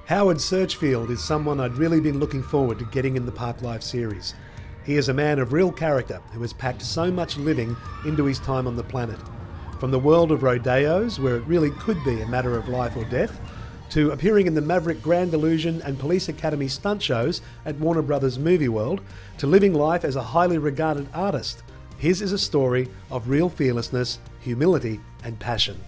Howard Searchfield is someone I'd really been looking forward to getting in the Park Life series. He is a man of real character who has packed so much living into his time on the planet. From the world of rodeos, where it really could be a matter of life or death, to appearing in the Maverick Grand Illusion and Police Academy stunt shows at Warner Brothers Movie World, to living life as a highly regarded artist. His is a story of real fearlessness, humility and passion.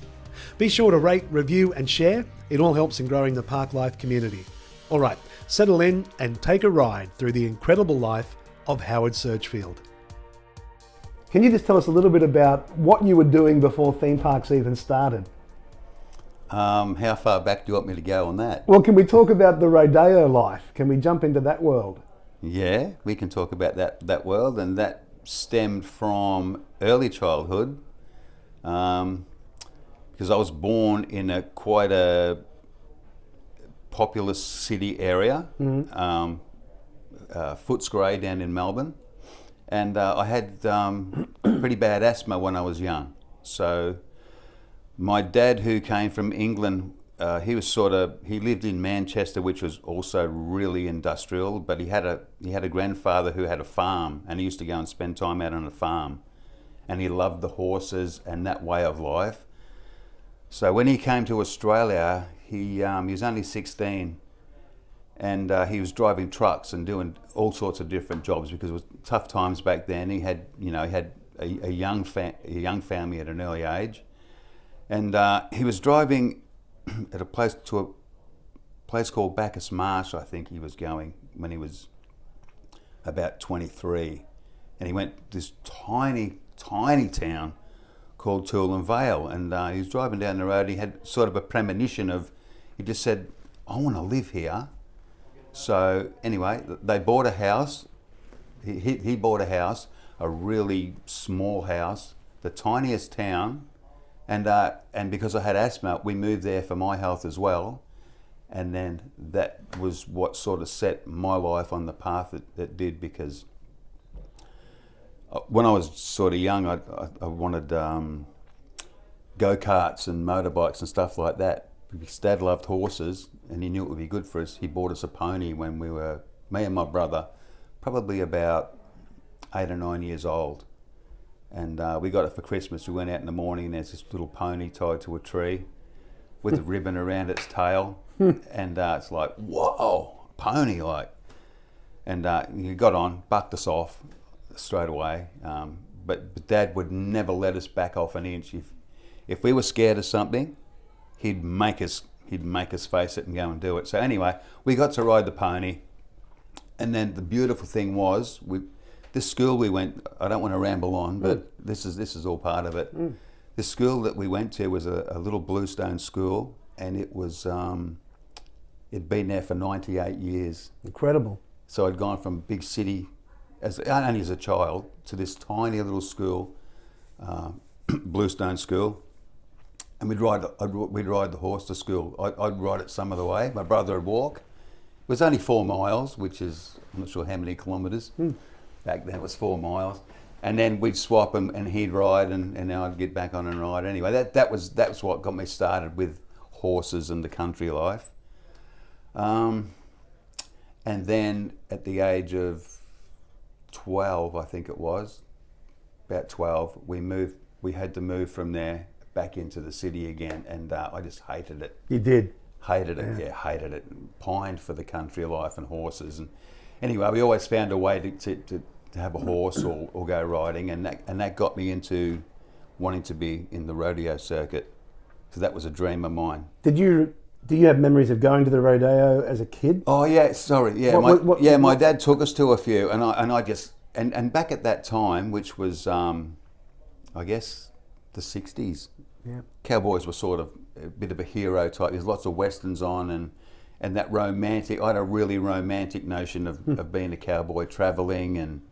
Be sure to rate, review and share. It all helps in growing the Park Life community. All right, settle in and take a ride through the incredible life of Howard Searchfield. Can you just tell us a little bit about what you were doing before theme parks even started? How far back do you want me to go on that? Well, can we talk about the rodeo life? Can we jump into that world? Yeah, we can talk about that world, and that stemmed from early childhood. Because I was born in quite a populous city area, Footscray down in Melbourne, and I had pretty bad asthma when I was young. So my dad, who came from England, he lived in Manchester, which was also really industrial, but he had a grandfather who had a farm, and he used to go and spend time out on the farm, and he loved the horses and that way of life. So when he came to Australia, he was only 16, and he was driving trucks and doing all sorts of different jobs because it was tough times back then. He had a young family at an early age, and he was driving at a place called Bacchus Marsh, I think he was going when he was about 23, and he went to this tiny town called Toolern Vale, and he was driving down the road. He had sort of a premonition he just said, I want to live here. So anyway, they bought a house. He bought a house, a really small house, the tiniest town, and because I had asthma, we moved there for my health as well. And then that was what sort of set my life on the path that did, because when I was sort of young, I wanted go-karts and motorbikes and stuff like that. Because Dad loved horses and he knew it would be good for us. He bought us a pony when me and my brother, probably about 8 or 9 years old. And we got it for Christmas. We went out in the morning and there's this little pony tied to a tree with a ribbon around its tail. And it's like, whoa, pony like. And he got on, bucked us off straight away, but Dad would never let us back off an inch. If we were scared of something, he'd make us face it and go and do it. So anyway, we got to ride the pony, and then the beautiful thing was, this school we went, I don't want to ramble on, but this is all part of it. This school that we went to was a little bluestone school, and it was it'd been there for 98 years. Incredible. So I'd gone from big city only as a child to this tiny little school, bluestone school, and we'd ride the horse to school. I'd ride it some of the way. My brother would walk. It was only 4 miles, which is, I'm not sure how many kilometres. Back then it was 4 miles, and then we'd swap and he'd ride, and then I'd get back on and ride. Anyway, that was what got me started with horses and the country life. And then at the age of 12, I think it was, about 12, we had to move from there back into the city again, and I just hated it. You did? Hated it, yeah, hated it. Pined for the country life and horses. And anyway, we always found a way to have a horse or go riding, and that got me into wanting to be in the rodeo circuit, because that was a dream of mine. Do you have memories of going to the rodeo as a kid? Oh yeah, sorry, yeah. My dad took us to a few, and I just back at that time, which was I guess the 60s. Yeah. Cowboys were sort of a bit of a hero type. There's lots of westerns on, and that romantic. I had a really romantic notion of being a cowboy, traveling and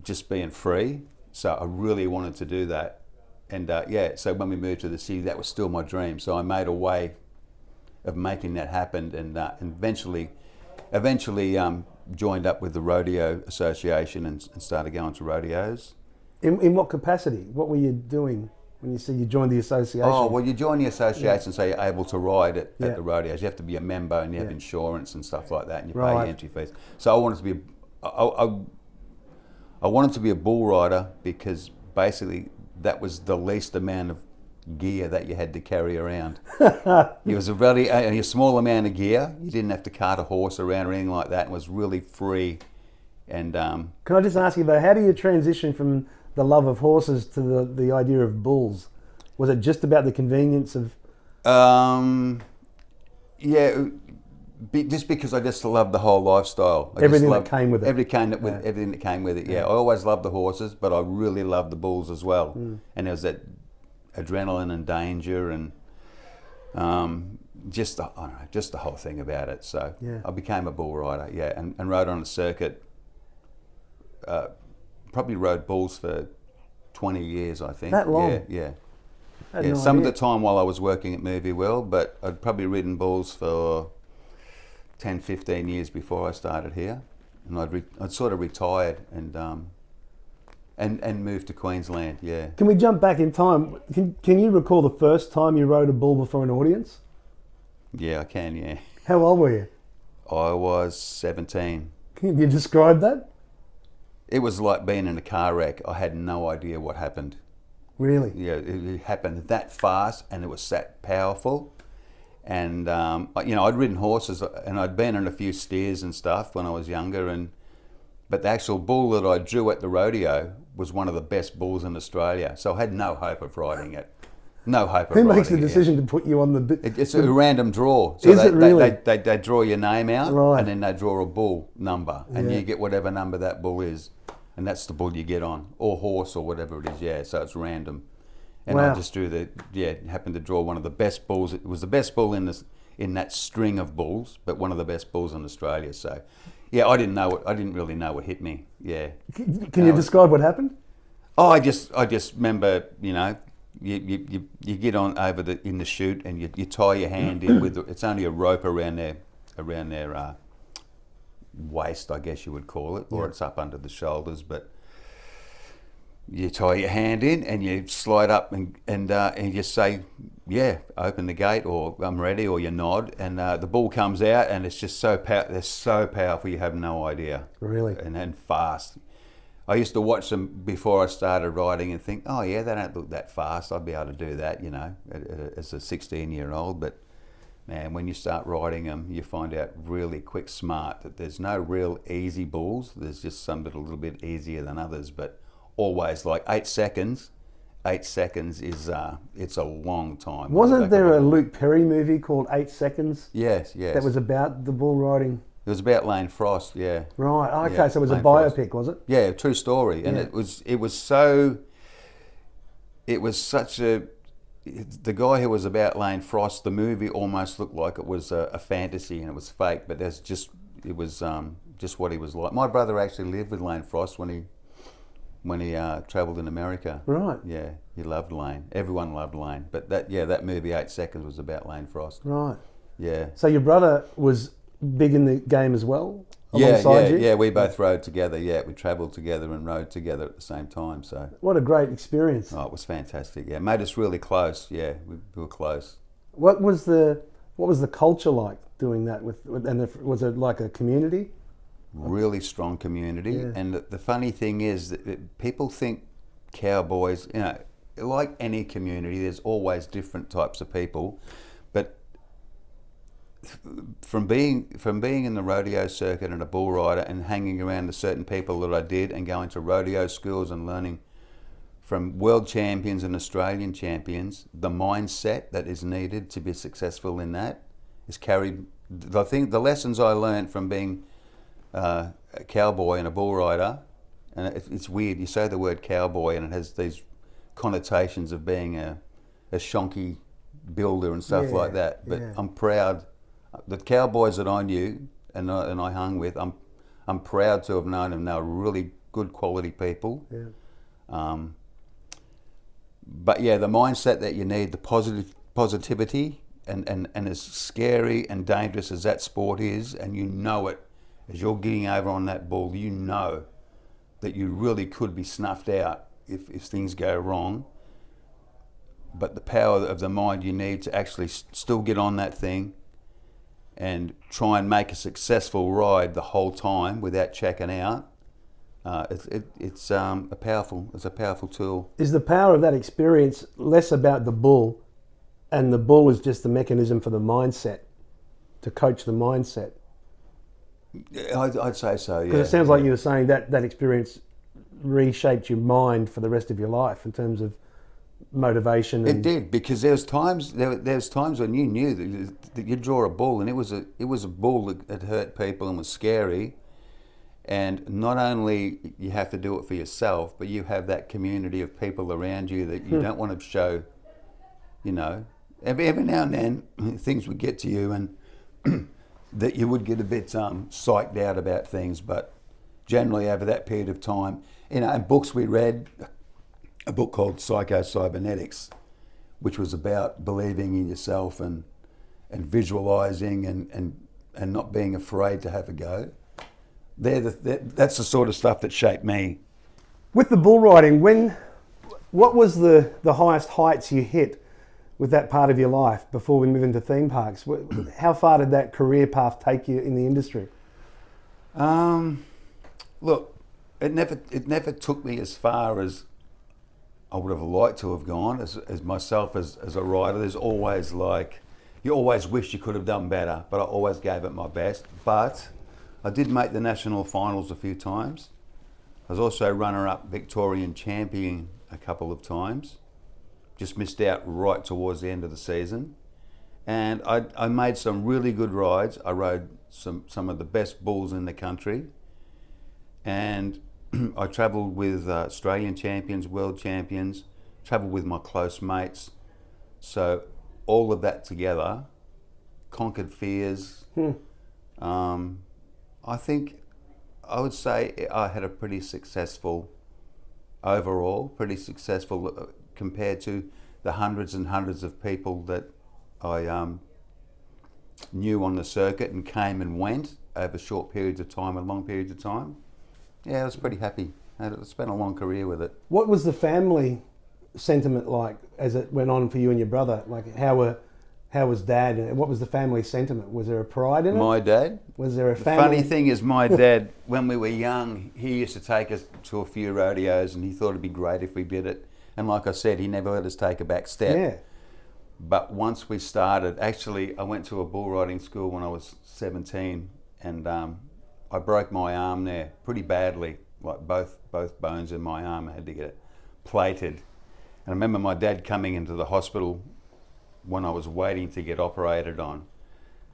just being free. So I really wanted to do that, and so when we moved to the city, that was still my dream. So I made a way of making that happen, and eventually joined up with the Rodeo Association and started going to rodeos. In what capacity? What were you doing? when you said you joined the association? Oh, well, you join the association, so you're able to ride at Yeah. the rodeos. You have to be a member, and you have Yeah. insurance and stuff like that, and you pay Right. entry fees. So I wanted to be, I wanted to be a bull rider because basically that was the least amount of gear that you had to carry around. It was a small amount of gear. You didn't have to cart a horse around or anything like that. It was really free. And Can I just ask you though, how do you transition from the love of horses to the idea of bulls? Was it just about the convenience of? yeah, just because I just loved the whole lifestyle. Everything that came with it. Everything that came with it. Yeah, I always loved the horses, but I really loved the bulls as well. And there was that adrenaline and danger and just the whole thing about it. So Yeah. I became a bull rider. Yeah, and rode on a circuit. Probably rode bulls for 20 years, I think. That long? Yeah. I had Yeah, no some of idea. the time while I was working at Movie World, but I'd probably ridden bulls for 10, 15 years before I started here. And I'd sort of retired and moved to Queensland, yeah. Can we jump back in time? Can you recall the first time you rode a bull before an audience? Yeah, I can, yeah. How old were you? I was 17. Can you describe that? It was like being in a car wreck. I had no idea what happened. Really? Yeah, it happened that fast and it was that powerful. And, I'd ridden horses and I'd been in a few steers and stuff when I was younger. But the actual bull that I drew at the rodeo was one of the best bulls in Australia. So I had no hope of riding it. No hope of Who riding it. makes the decision to put you on the? It's a random draw. So Is it really? They draw your name out Right. and then they draw a bull number. And Yeah. you get whatever number that bull is. And that's the bull you get on. Or horse or whatever it is, yeah. So it's random. And Wow. I just drew happened to draw one of the best bulls. It was the best bull in that string of bulls, but one of the best bulls in Australia. So, yeah, I didn't really know what hit me. Yeah. Can you describe what happened? Oh, I just remember, you get on over in the chute and you tie your hand in with it's only a rope around their waist, I guess you would call it, or it's up under the shoulders, but you tie your hand in and you slide up and you say, yeah, open the gate, or I'm ready, or you nod, and the bull comes out and it's just they're so powerful you have no idea. Really? And fast. I used to watch them before I started riding and think, oh yeah, they don't look that fast, I'd be able to do that, as a 16-year-old, but man, when you start riding them, you find out really quick smart that there's no real easy bulls. There's just some that are a little bit easier than others, but always like 8 seconds. 8 seconds is it's a long time. Wasn't there a Luke Perry movie called 8 Seconds? Yes. That was about the bull riding. It was about Lane Frost, yeah. Right. Okay. Yeah, So it was a Lane Frost. biopic, was it? Yeah, true story, and Yeah. it was such a. The guy who was about Lane Frost, the movie almost looked like it was a fantasy and it was fake, but it was just what he was like. My brother actually lived with Lane Frost when he travelled in America. Right. Yeah, he loved Lane. Everyone loved Lane, but that movie 8 Seconds was about Lane Frost. Right. Yeah. So your brother was big in the game as well? Yeah, alongside you? yeah. We both rode together. Yeah, we travelled together and rode together at the same time. So. What a great experience. Oh, it was fantastic. Yeah, made us really close. Yeah, we were close. What was the culture like doing that was it like a community? Really strong community. Yeah. And the funny thing is that people think cowboys, like any community, there's always different types of people. But from being in the rodeo circuit and a bull rider and hanging around the certain people that I did and going to rodeo schools and learning from world champions and Australian champions, the mindset that is needed to be successful in that is carried. I think the lessons I learned from being a cowboy and a bull rider, and it's weird, you say the word cowboy and it has these connotations of being a shonky builder and stuff like that, but I'm proud. The cowboys that I knew and I hung with, I'm proud to have known them. They were really good quality people. Yeah. But yeah, the mindset that you need, the positivity, and as scary and dangerous as that sport is, and you know it, as you're getting over on that bull, you know that you really could be snuffed out if things go wrong. but the power of the mind you need to actually still get on that thing and try and make a successful ride the whole time without checking out. It's a powerful tool. Is the power of that experience less about the bull, and the bull is just the mechanism for the mindset, to coach the mindset? I'd say so, yeah. Because it sounds like you were saying that experience reshaped your mind for the rest of your life in terms of motivation. It did, because there's times when you knew that you'd draw a bull, and it was a bull that hurt people and was scary. And not only you have to do it for yourself, but you have that community of people around you that you don't want to show. You know, every now and then things would get to you, and that you would get a bit psyched out about things. But generally, over that period of time, you know, and books we read, a book called Psycho-Cybernetics, which was about believing in yourself and visualizing and not being afraid to have a go. That's the sort of stuff that shaped me. With the bull riding, what was the highest heights you hit with that part of your life before we move into theme parks? How far did that career path take you in the industry? Look, it never took me as far as I would have liked to have gone as myself as a rider. There's always you always wish you could have done better, but I always gave it my best. But I did make the national finals a few times. I was also runner-up Victorian champion a couple of times. Just missed out right towards the end of the season. And I made some really good rides. I rode some of the best bulls in the country. And I travelled with Australian champions, world champions, travelled with my close mates. So all of that together, conquered fears. I think I would say I had a pretty successful compared to the hundreds and hundreds of people that I knew on the circuit and came and went over short periods of time and long periods of time. Yeah, I was pretty happy. I spent a long career with it. What was the family sentiment like as it went on for you and your brother? Like, how was Dad, and what was the family sentiment? Was there a pride in it? My dad? Was there a The family? funny thing is, my dad, when we were young, he used to take us to a few rodeos, and he thought it'd be great if we did it. And like I said, he never let us take a back step. Yeah. But once we started, actually, I went to a bull riding school when I was 17, and I broke my arm there pretty badly. Like both bones in my arm, I had to get it plated. And I remember my dad coming into the hospital when I was waiting to get operated on,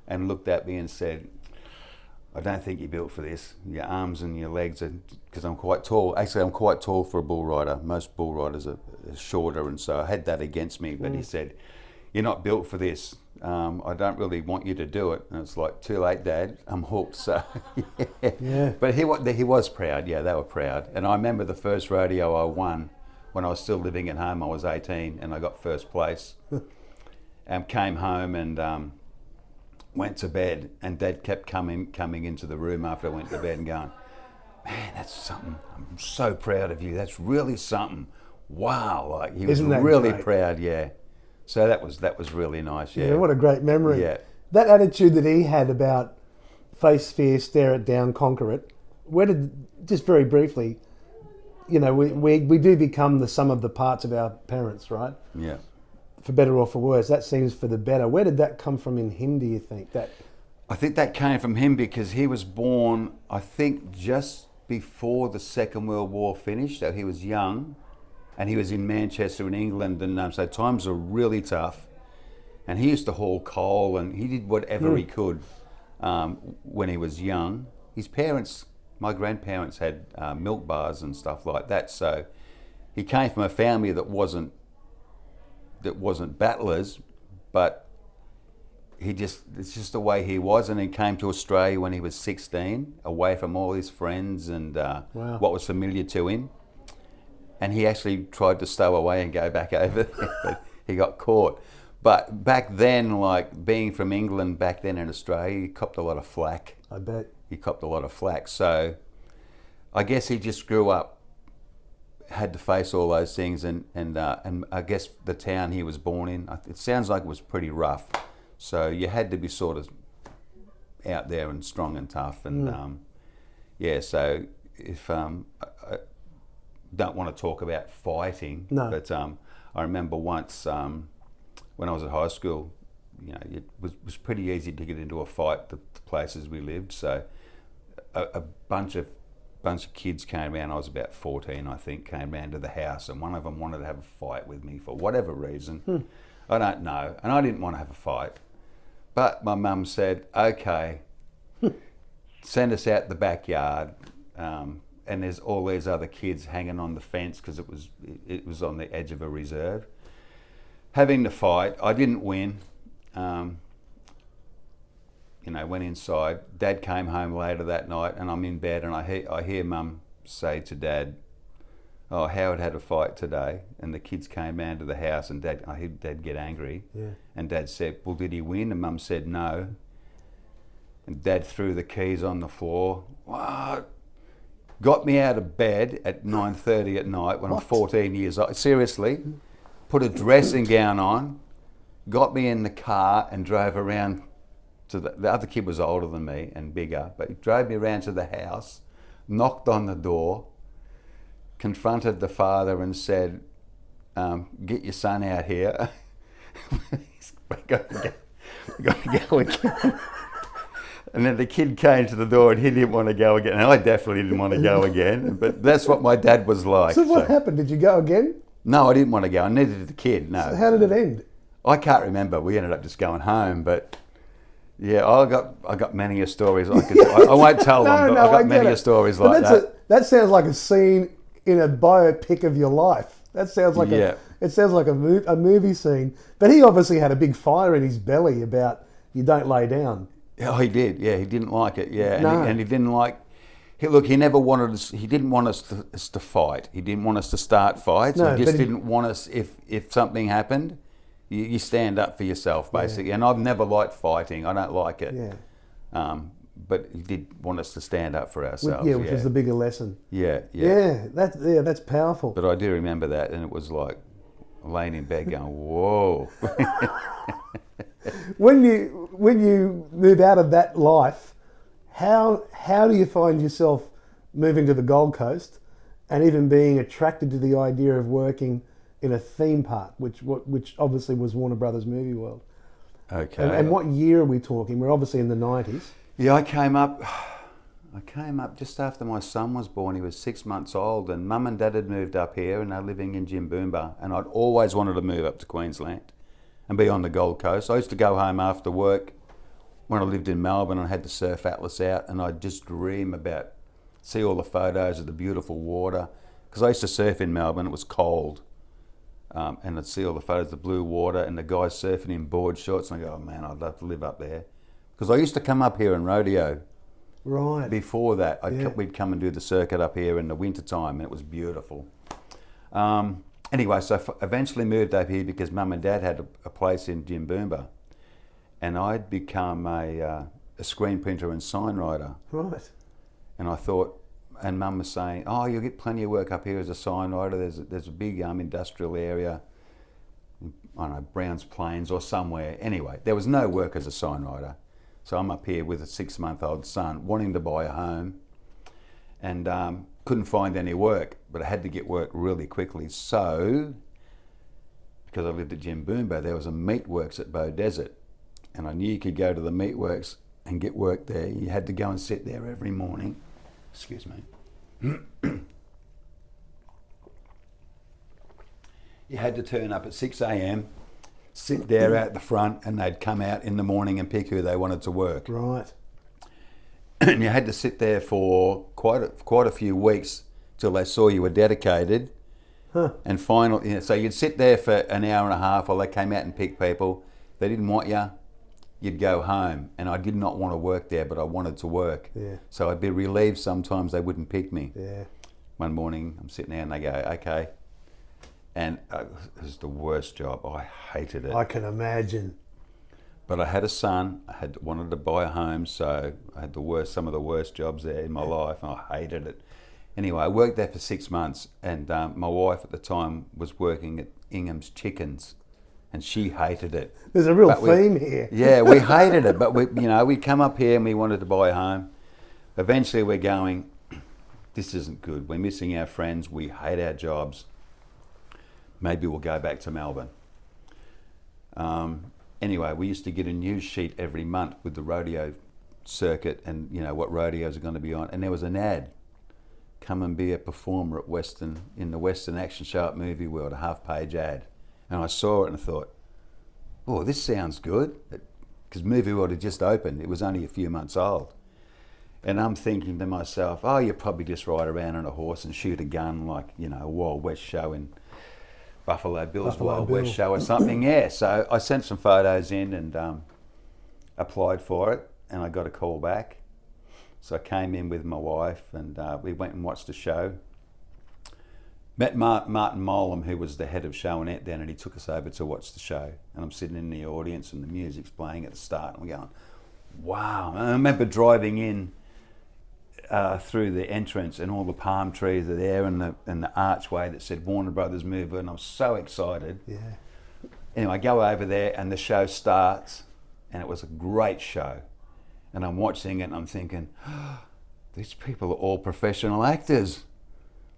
and looked at me and said, "I don't think you're built for this. Your arms and your legs are," because I'm quite tall. Actually, I'm quite tall for a bull rider. Most bull riders are shorter, and so I had that against me. But he said, "You're not built for this. I don't really want you to do it." And it's like, too late, Dad. I'm hooked. So, Yeah. But he was proud. Yeah, they were proud. And I remember the first rodeo I won when I was still living at home. I was 18, and I got first place. And came home and went to bed, and Dad kept coming into the room after I went to bed and going, "Man, that's something. I'm so proud of you. That's really something. Wow!" Like he was really great? proud. Yeah. So that was really nice. Yeah. Yeah, what a great memory. Yeah. That attitude that he had about face fear, stare it down, conquer it. Just very briefly, you know, we do become the sum of the parts of our parents, right? Yeah. For better or for worse. That seems for the better. Where did that come from in him, do you think? I think that came from him because he was born, I think, just before the Second World War finished. So he was young, and he was in Manchester in England, and so times were really tough. And he used to haul coal, and he did whatever he could when he was young. His parents, my grandparents, had milk bars and stuff like that. So he came from a family that wasn't battlers, but it's just the way he was. And he came to Australia when he was 16, away from all his friends and what was familiar to him. And he actually tried to stow away and go back over there, but he got caught. But back then, like being from England back then in Australia, he copped a lot of flack. I bet. He copped a lot of flack. So I guess he just grew up had to face all those things, and I guess the town he was born in, it sounds like it was pretty rough. So you had to be sort of out there and strong and tough, and yeah. So if I don't want to talk about fighting, No. but I remember once when I was at high school, you know, it was pretty easy to get into a fight the places we lived. So a bunch of kids came around. I was about 14, I think, came round to the house, and one of them wanted to have a fight with me for whatever reason. I don't know, and I didn't want to have a fight. But my mum said, "Okay, send us out the backyard." And there's all these other kids hanging on the fence because it was on the edge of a reserve, having the fight. I didn't win. You know, went inside. Dad came home later that night, and I'm in bed, and I hear Mum say to Dad, "Oh, Howard had a fight today," and the kids came round to the house, and I heard Dad get angry, and Dad said, "Well, did he win?" And Mum said, "No." And Dad threw the keys on the floor. What? Got me out of bed at 9:30 at night when I'm 14 years old. Seriously, put a dressing gown on, got me in the car and drove around to the other kid was older than me and bigger, but he drove me around to the house, knocked on the door, confronted the father and said, "Get your son out here." We got to go again. And then the kid came to the door and he didn't want to go again. And I definitely didn't want to go again. But that's what my dad was like. So what happened? Did you go again? No, I didn't want to go. And neither did the kid, no. So how did it end? I can't remember. We ended up just going home. But yeah, I got many a stories. I won't tell them, but I got many a stories like that. That sounds like a scene in a biopic of your life. That sounds like it sounds like a movie scene. But he obviously had a big fire in his belly about you don't lay down. Oh, he did. Yeah, he didn't like it. Yeah, No. and he didn't like. He never wanted us. He didn't want us to fight. He didn't want us to start fights. No, he just didn't want us. If something happened, you stand up for yourself, basically. Yeah. And I've never liked fighting. I don't like it. Yeah. But he did want us to stand up for ourselves. Which is the bigger lesson. Yeah. That's powerful. But I do remember that, and it was like laying in bed going, "Whoa." When you move out of that life, how do you find yourself moving to the Gold Coast and even being attracted to the idea of working in a theme park, which obviously was Warner Brothers Movie World? Okay. And what year are we talking? We're obviously in the 90s. Yeah, I came up just after my son was born. He was 6 months old, and Mum and Dad had moved up here, and they're living in Jimboomba. And I'd always wanted to move up to Queensland and be on the Gold Coast. I used to go home after work when I lived in Melbourne and had the Surf Atlas out, and I'd just dream about, see all the photos of the beautiful water. Because I used to surf in Melbourne, it was cold. And I'd see all the photos of the blue water and the guys surfing in board shorts, and I go, "Oh man, I'd love to live up there." Because I used to come up here in Rodeo. Right. Before that, we'd come and do the circuit up here in the winter time, and it was beautiful. Anyway, so eventually moved up here because Mum and Dad had a place in Jimboomba, and I'd become a screen printer and sign writer. Right. And I thought, and Mum was saying, "Oh, you'll get plenty of work up here as a sign writer. There's a big industrial area, I don't know, Browns Plains or somewhere." Anyway, there was no work as a sign writer. So I'm up here with a 6-month-old son wanting to buy a home, and couldn't find any work, but I had to get work really quickly. So, because I lived at Jimboomba, there was a meatworks at Bow Desert, and I knew you could go to the meatworks and get work there. You had to go and sit there every morning. Excuse me. You had to turn up at 6 a.m, sit there out the front, and they'd come out in the morning and pick who they wanted to work. Right. And you had to sit there for quite a few weeks till they saw you were dedicated. Huh. And finally, so you'd sit there for an hour and a half while they came out and picked people. If they didn't want you, you'd go home. And I did not want to work there, but I wanted to work. Yeah. So I'd be relieved sometimes they wouldn't pick me. Yeah. One morning, I'm sitting there and they go, "Okay." And it was the worst job. I hated it. I can imagine. But I had a son. I wanted to buy a home, so I had some of the worst jobs there in my life, and I hated it. Anyway, I worked there for 6 months, and my wife at the time was working at Ingham's Chickens, and she hated it. There's a real theme here. Yeah, we hated it, but we'd come up here and we wanted to buy a home. Eventually we're going, this isn't good. We're missing our friends. We hate our jobs. Maybe we'll go back to Melbourne. Anyway, we used to get a news sheet every month with the rodeo circuit and what rodeos are going to be on. And there was an ad, come and be a performer at in the Western Action Show at Movie World, a half-page ad. And I saw it and I thought, oh, this sounds good. Because Movie World had just opened. It was only a few months old. And I'm thinking to myself, oh, you probably just ride around on a horse and shoot a gun like, a Wild West show in Buffalo Bill's Wild West show or something. Yeah, so I sent some photos in and applied for it, and I got a call back. So I came in with my wife and we went and watched the show. Met Martin Molam, who was the head of show and ent then, and he took us over to watch the show. And I'm sitting in the audience and the music's playing at the start, and we're going, wow. And I remember driving in through the entrance, and all the palm trees are there, and the archway that said Warner Brothers Movie, and I was so excited. Yeah. Anyway, I go over there and the show starts, and it was a great show. And I'm watching it and I'm thinking, oh, these people are all professional actors.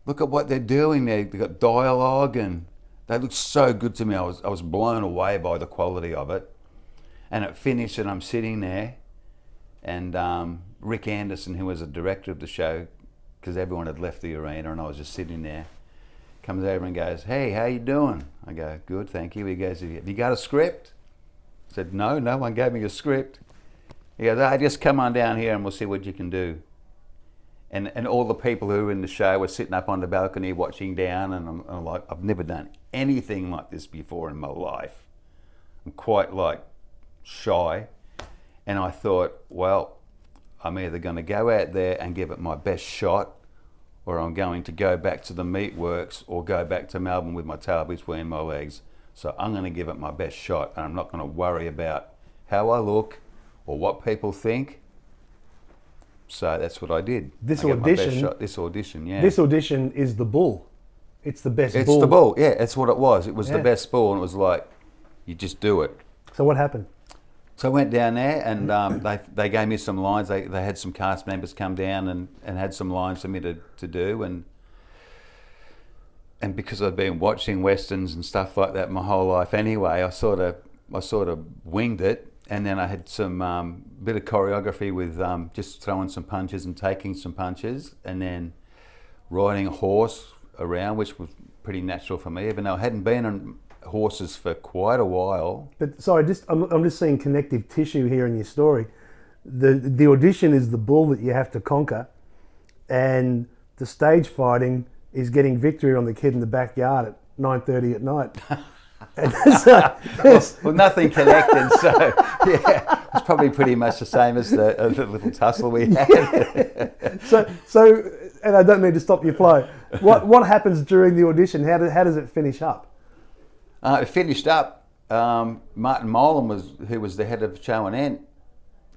Look at what they're doing there. They've got dialogue and they look so good to me. I was blown away by the quality of it. And it finished and I'm sitting there, and Rick Anderson, who was the director of the show, because everyone had left the arena and I was just sitting there, comes over and goes, hey, how you doing? I go, good, thank you. He goes, have you got a script? I said, no one gave me a script. He goes, just come on down here and we'll see what you can do. And all the people who were in the show were sitting up on the balcony watching down, and I'm like, I've never done anything like this before in my life. I'm quite shy. And I thought, well, I'm either going to go out there and give it my best shot, or I'm going to go back to the meatworks or go back to Melbourne with my tail between my legs. So I'm going to give it my best shot, and I'm not going to worry about how I look or what people think. So that's what I did. This audition, yeah. This audition is the bull. It's the best bull. It's the bull, yeah, that's what it was. It was the best bull, and it was like, you just do it. So what happened? So I went down there, and they gave me some lines. They had some cast members come down and had some lines for me to do, and because I'd been watching westerns and stuff like that my whole life anyway, I sort of winged it. And then I had some bit of choreography with just throwing some punches and taking some punches, and then riding a horse around, which was pretty natural for me, even though I hadn't been on horses for quite a while. But sorry, I'm just seeing connective tissue here in your story. The audition is the bull that you have to conquer, and the stage fighting is getting victory on the kid in the backyard at 9:30 at night. Well, nothing connected, so yeah, it's probably pretty much the same as the little tussle we had. Yeah. So, and I don't mean to stop your flow. What happens during the audition? How does it finish up? It finished up. Martin Molam who was the head of show and ent,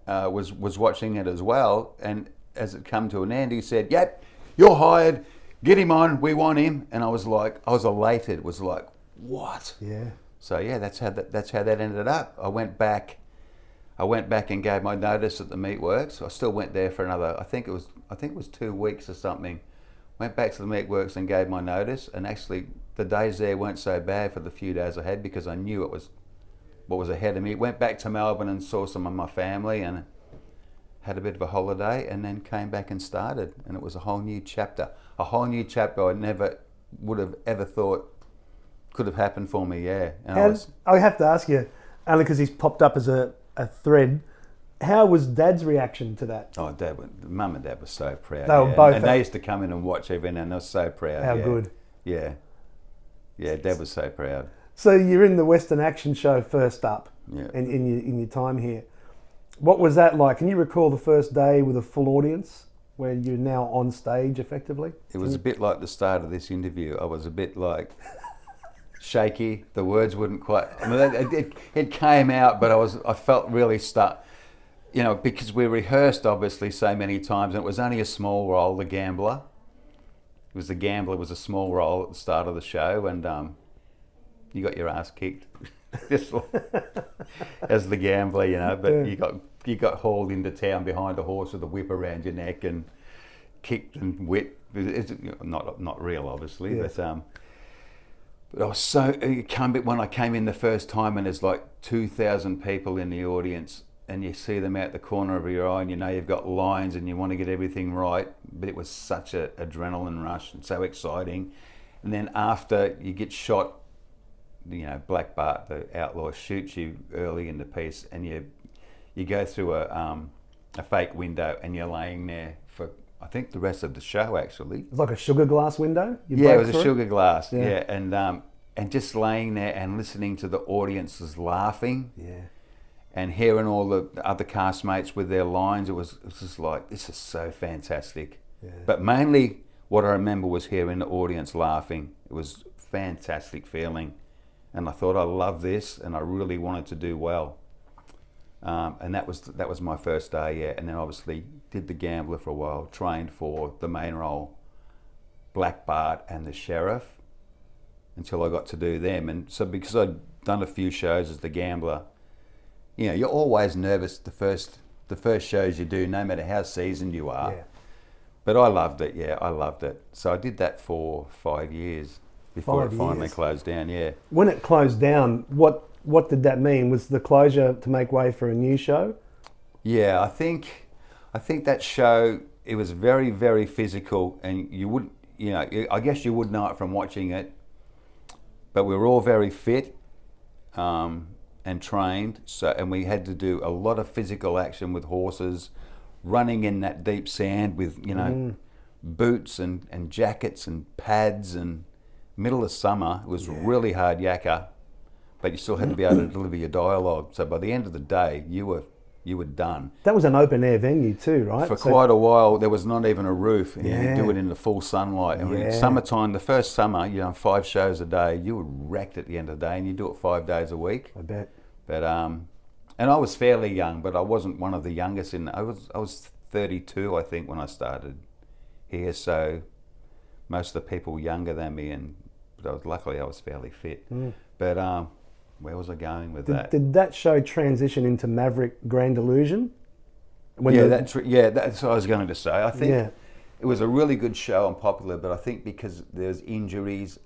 was watching it as well, and as it come to an end, he said, "Yep, you're hired. Get him on. We want him." And I was elated. It was like, what? Yeah. So yeah, that's how that ended up. I went back and gave my notice at the Meatworks. I still went there for another, I think it was 2 weeks or something. Went back to the Meatworks and gave my notice, and actually the days there weren't so bad for the few days I had, because I knew it was what was ahead of me. Went back to Melbourne and saw some of my family and had a bit of a holiday, and then came back and started, and it was a whole new chapter I never would have ever thought could have happened for me, yeah. And I have to ask you, only because he's popped up as a thread, how was Dad's reaction to that? Oh, Mum and Dad were so proud. They were both. And they used to come in and watch every now and they were so proud. How good. Yeah. Yeah, Dad was so proud. So you're in the Western Action Show first up, yeah, in your time here. What was that like? Can you recall the first day with a full audience, where you're now on stage effectively? It was a bit like the start of this interview. I was a bit shaky. The words wouldn't quite. I mean, it came out, but I felt really stuck. Because we rehearsed obviously so many times, and it was only a small role, the gambler. was the gambler. It was a small role at the start of the show, and you got your ass kicked, just as the gambler, you know. But you got hauled into town behind a horse with a whip around your neck and kicked and whipped. It's not real, obviously, but I was so when I came in the first time, and there's like 2,000 people in the audience, and you see them out the corner of your eye, and you know you've got lines, and you want to get everything right. But it was such an adrenaline rush and so exciting. And then after you get shot, you know, Black Bart, the outlaw, shoots you early in the piece, and you go through a fake window, and you're laying there for, I think, the rest of the show, actually. It's like a sugar glass window? Yeah, it was a sugar glass, yeah. And just laying there and listening to the audiences laughing, and hearing all the other castmates with their lines, it was just like, this is so fantastic. Yeah. But mainly what I remember was hearing the audience laughing. It was a fantastic feeling. And I thought, I love this, and I really wanted to do well. And that was my first day, yeah. And then obviously did the gambler for a while, trained for the main role, Black Bart and the Sheriff, until I got to do them. And so because I'd done a few shows as the gambler, you know, you're always nervous the first shows you do, no matter how seasoned you are. Yeah. But I loved it, yeah, I loved it. So I did that for 5 years before it finally closed down, yeah. When it closed down, what did that mean? Was the closure to make way for a new show? Yeah, I think that show, it was very, very physical, and you would, you know, I guess you would know it from watching it, but we were all very fit and trained, and we had to do a lot of physical action with horses, running in that deep sand with, you know, boots and jackets and pads, and middle of summer, it was really hard yakka, but you still had to be able to deliver your dialogue. So by the end of the day, you were done. That was an open air venue too, right? For quite a while, there was not even a roof, and you do it in the full sunlight. And in summertime, the first summer, you know, 5 shows a day, you were wrecked at the end of the day, and you do it 5 days a week. I bet. But and I was fairly young, but I wasn't one of the youngest. I was 32, I think, when I started here. So most of the people were younger than me, but luckily I was fairly fit. But where was I going with that? Did that show transition into Maverick Grand Illusion? That's what I was going to say. I think it was a really good show and popular, but I think because there's injuries,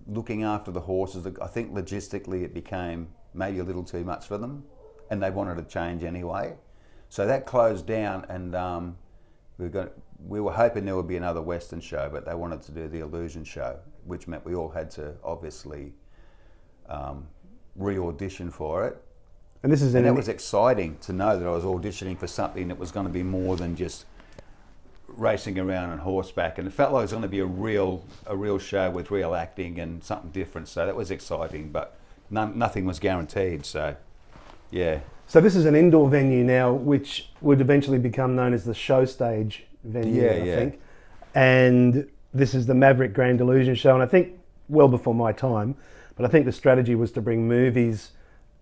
looking after the horses, I think logistically it became maybe a little too much for them, and they wanted to change anyway. So that closed down, and we were hoping there would be another Western show, but they wanted to do the Illusion show, which meant we all had to obviously re-audition for it. And it was exciting to know that I was auditioning for something that was going to be more than just racing around on horseback, and it felt like it was going to be a real show with real acting and something different. So that was exciting, but nothing was guaranteed. So yeah. So this is an indoor venue now, which would eventually become known as the Show Stage venue, I think. And this is the Maverick Grand Illusion show, and I think well before my time, but I think the strategy was to bring movies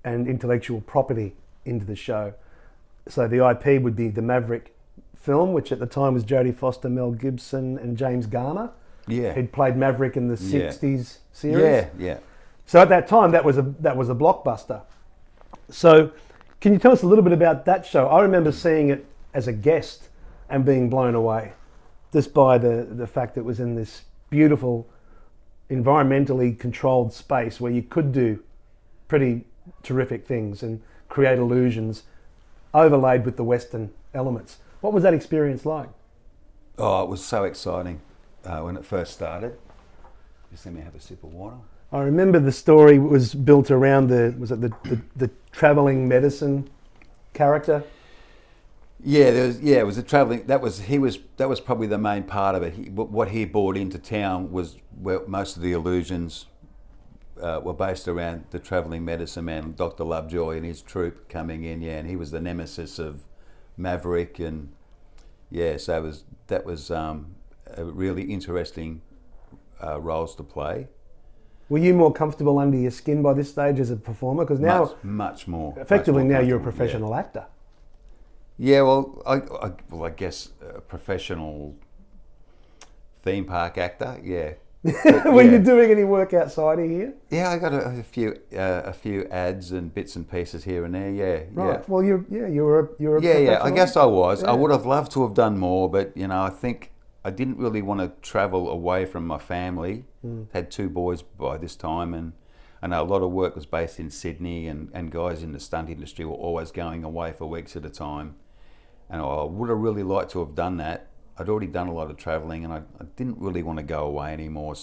and intellectual property into the show. So the IP would be the Maverick film, which at the time was Jodie Foster, Mel Gibson, and James Garner. Yeah, who'd played Maverick in the '60s series. Yeah. So at that time, that was a blockbuster. So, can you tell us a little bit about that show? I remember seeing it as a guest and being blown away, just by the fact that it was in this beautiful, environmentally controlled space where you could do pretty terrific things and create illusions overlaid with the Western elements. What was that experience like? Oh, it was so exciting when it first started. Just let me have a sip of water. I remember the story was built around the travelling medicine character. Yeah, it was a travelling. That was probably the main part of it. What he brought into town was where most of the illusions were based around the travelling medicine man, Dr. Lovejoy, and his troupe coming in. Yeah, and he was the nemesis of Maverick, and so that was a really interesting roles to play. Were you more comfortable under your skin by this stage as a performer? Because now, much more. Effectively, now you're a professional actor. Yeah, well, I guess a professional theme park actor, yeah. Were you doing any work outside of here? Yeah, I got a few ads and bits and pieces here and there. Yeah, Right. yeah. Well, you were a Yeah. I professional. guess I was. Yeah. I would have loved to have done more, but I think I didn't really want to travel away from my family. Had 2 boys by this time, and I know a lot of work was based in Sydney, and guys in the stunt industry were always going away for weeks at a time. And I would have really liked to have done that. I'd already done a lot of travelling, and I didn't really want to go away anymore.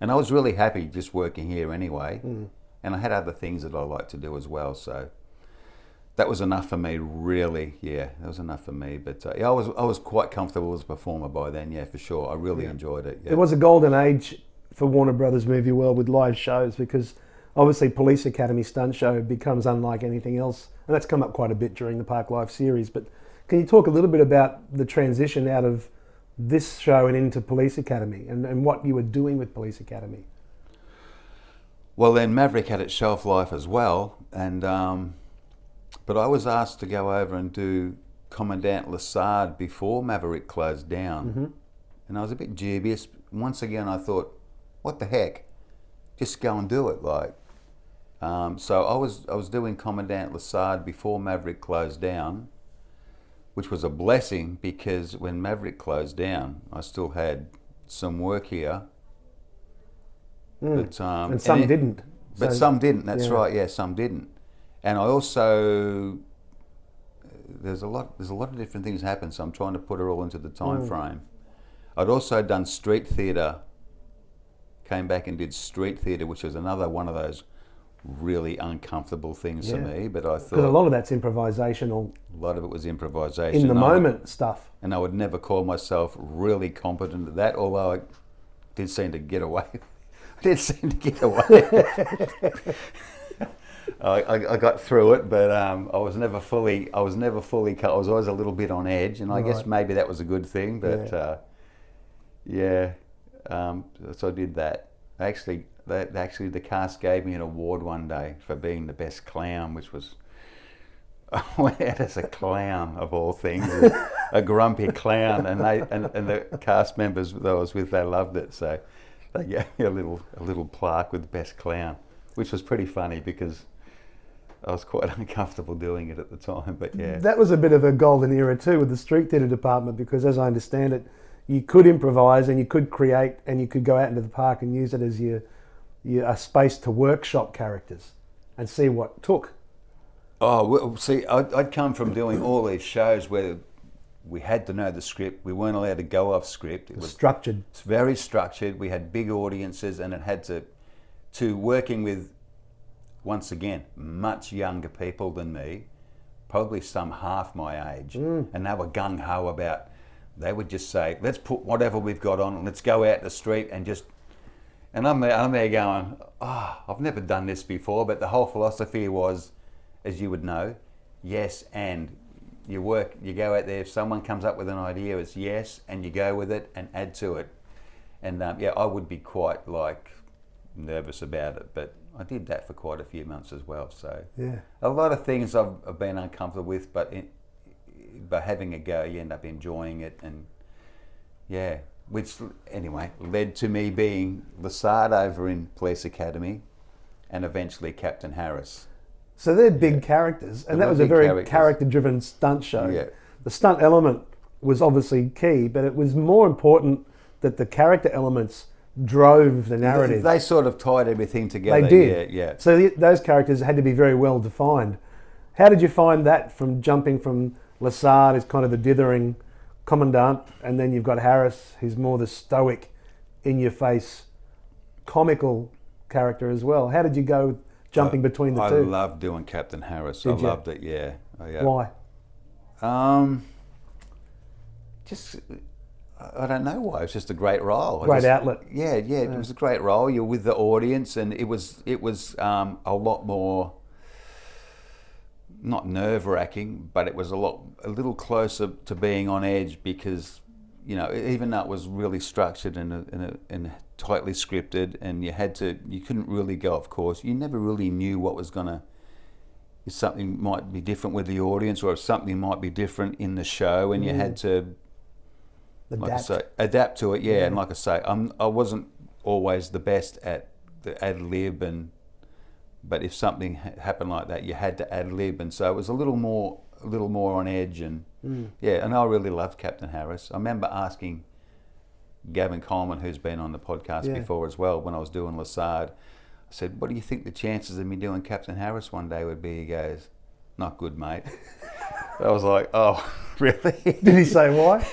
And I was really happy just working here anyway. And I had other things that I liked to do as well. So that was enough for me, really. Yeah, that was enough for me. But I was quite comfortable as a performer by then. Yeah, for sure. I really enjoyed it. Yeah. It was a golden age for Warner Brothers Movie World with live shows, because obviously Police Academy Stunt Show becomes unlike anything else, and that's come up quite a bit during the Park Life series. But can you talk a little bit about the transition out of this show and into Police Academy, and what you were doing with Police Academy? Well, then Maverick had its shelf life as well, and but I was asked to go over and do Commandant Lassard before Maverick closed down, and I was a bit dubious. Once again, I thought, what the heck, just go and do it. So I was doing Commandant Lassard before Maverick closed down, which was a blessing, because when Maverick closed down, I still had some work here. But, and some didn't. But some didn't, that's right, yeah, some didn't. And I also, there's a lot of different things happen, so I'm trying to put it all into the time frame. I'd also done street theatre, came back and did street theatre, which was another one of those really uncomfortable things for me, but I thought... Because a lot of that's improvisational. A lot of it was improvisation. In the moment stuff. And I would never call myself really competent at that, although I did seem to get away. I got through it, but I was never fully, I was always a little bit on edge, and I guess maybe that was a good thing, but so I did that. Actually, the cast gave me an award one day for being the best clown, which was, I went out as a clown of all things, a grumpy clown, and the cast members that I was with, they loved it, so they gave me a little plaque with best clown, which was pretty funny because I was quite uncomfortable doing it at the time, but yeah. That was a bit of a golden era too with the street theatre department, because as I understand it, you could improvise and you could create and you could go out into the park and use it as a space to workshop characters and see what took. Oh, well, see, I'd come from doing all these shows where we had to know the script. We weren't allowed to go off script. It was structured. It's very structured. We had big audiences, and it had to working with, once again, much younger people than me, probably some half my age, and they were gung-ho about, they would just say, let's put whatever we've got on, let's go out the street and just, and I'm there going, I've never done this before, but the whole philosophy was, as you would know, yes, and you go out there, if someone comes up with an idea, it's yes, and you go with it and add to it. And I would be quite nervous about it, but I did that for quite a few months as well. So a lot of things I've been uncomfortable with, but by having a go, you end up enjoying it, and which anyway led to me being Lassard over in Police Academy, and eventually Captain Harris. So they're big characters, and that was a very character-driven stunt show. Yeah. The stunt element was obviously key, but it was more important that the character elements drove the narrative. They sort of tied everything together. They did. Yeah. So those characters had to be very well defined. How did you find that, from jumping from Lassard as kind of the dithering commandant, and then you've got Harris, who's more the stoic, in-your-face, comical character as well? How did you go jumping between the two? I loved doing Captain Harris. I loved it, yeah. Why? Just, I don't know why. It was just a great role. Great outlet. Yeah. It was a great role. You're with the audience, and it was a lot more, not nerve-wracking, but it was a little closer to being on edge, because even though it was really structured and tightly scripted, and you couldn't really go off course. You never really knew what was if something might be different with the audience, or if something might be different in the show, and you had to Like I say, adapt to it, yeah. And like I say, I wasn't always the best at the ad lib, but if something happened like that, you had to ad lib, and so it was a little more on edge, and yeah. And I really loved Captain Harris. I remember asking Gavin Coleman, who's been on the podcast before as well, when I was doing Lassard, I said, "What do you think the chances of me doing Captain Harris one day would be?" He goes, "Not good, mate." I was like, "Oh, really?" Did he say why?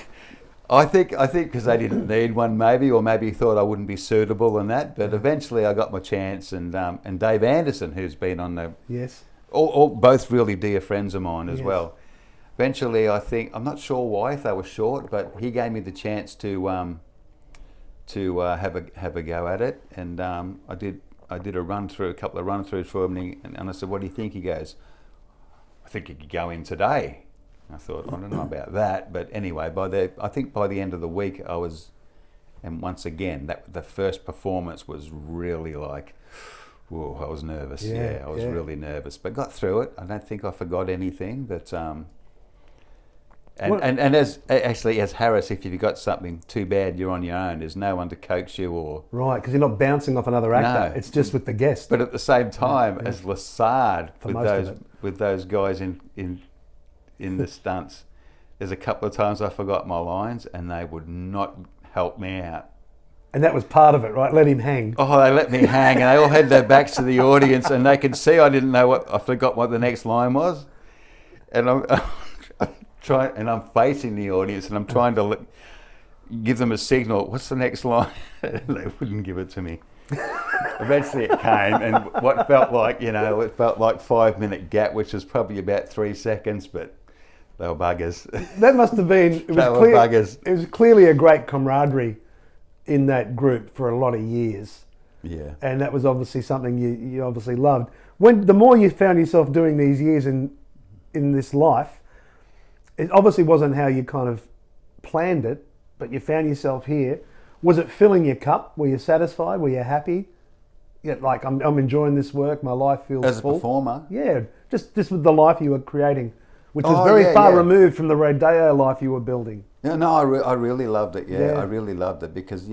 I think because they didn't need one, maybe, or maybe he thought I wouldn't be suitable in that. But eventually, I got my chance, and Dave Anderson, who's been on the all both really dear friends of mine as well. Eventually, I'm not sure why, if they were short, but he gave me the chance to have a go at it, and I did a couple of run throughs for him, and I said, "What do you think?" He goes, "I think you could go in today." I thought, I don't know about that, but anyway, I think by the end of the week, I was, and once again, the first performance was really like, whoa, I was nervous. I was really nervous, but got through it. I don't think I forgot anything, but and as Harris, if you've got something too bad, you're on your own. There's no one to coax you or right, because you're not bouncing off another actor. No. It's just with the guest. But at the same time, as Lassard with those guys in the stunts, there's a couple of times I forgot my lines and they would not help me out. And that was part of it, right? Let him hang. Oh, they let me hang, and they all had their backs to the audience, and they could see I didn't know I forgot what the next line was, and I'm facing the audience, and I'm trying to give them a signal. What's the next line? And they wouldn't give it to me. Eventually it came, and what felt like 5-minute gap, which was probably about 3 seconds, but they were buggers. That must have been, buggers. It was clearly a great camaraderie in that group for a lot of years. Yeah. And that was obviously something you obviously loved. The more you found yourself doing these years in this life, it obviously wasn't how you kind of planned it, but you found yourself here. Was it filling your cup? Were you satisfied? Were you happy? Yeah, like I'm enjoying this work. My life feels full. As a performer? Yeah, just with the life you were creating, which was very far removed from the Rodeo life you were building. Yeah, no, I really loved it. Yeah, I really loved it because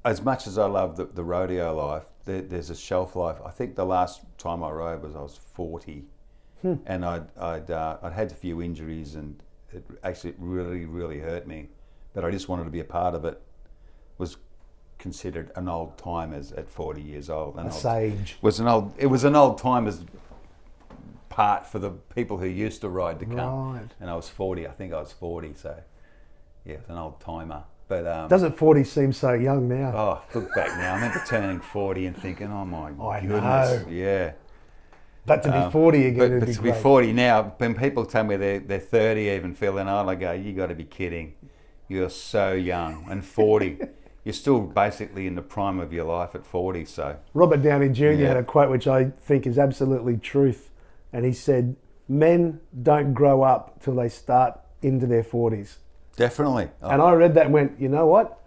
as much as I love the rodeo life, there's a shelf life. I think the last time I rode I was 40, and I'd had a few injuries, and it actually really hurt me. But I just wanted to be a part of it. Was considered an old timers at 40 years old. Sage. It was an old timers part for the people who used to ride to come. Right. And I was 40. I think I was 40. So yeah, it's an old timer. But doesn't 40 seem so young now? Oh, look back now. I remember turning 40 and thinking, oh my goodness, know. Yeah. But to be 40 again, but to be 40 now, when people tell me they're 30 even feeling old, I go, you got to be kidding. You're so young. And 40, you're still basically in the prime of your life at 40. So Robert Downey Jr. had a quote which I think is absolutely truth. And he said, men don't grow up till they start into their 40s. Definitely. And I read that and went, you know what?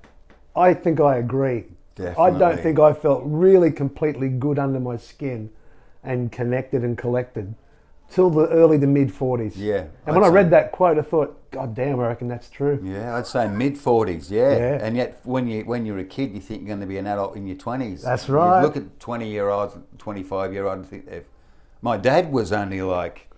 I think I agree. Definitely. I don't think I felt really completely good under my skin and connected and collected till the early to mid 40s. Yeah. And when I read that quote, I thought, God damn, I reckon that's true. Yeah, I'd say mid 40s. Yeah. And yet, when you're a kid, you think you're going to be an adult in your 20s. That's right. You look at 20-year-olds, 25-year-olds, and think my dad was only like,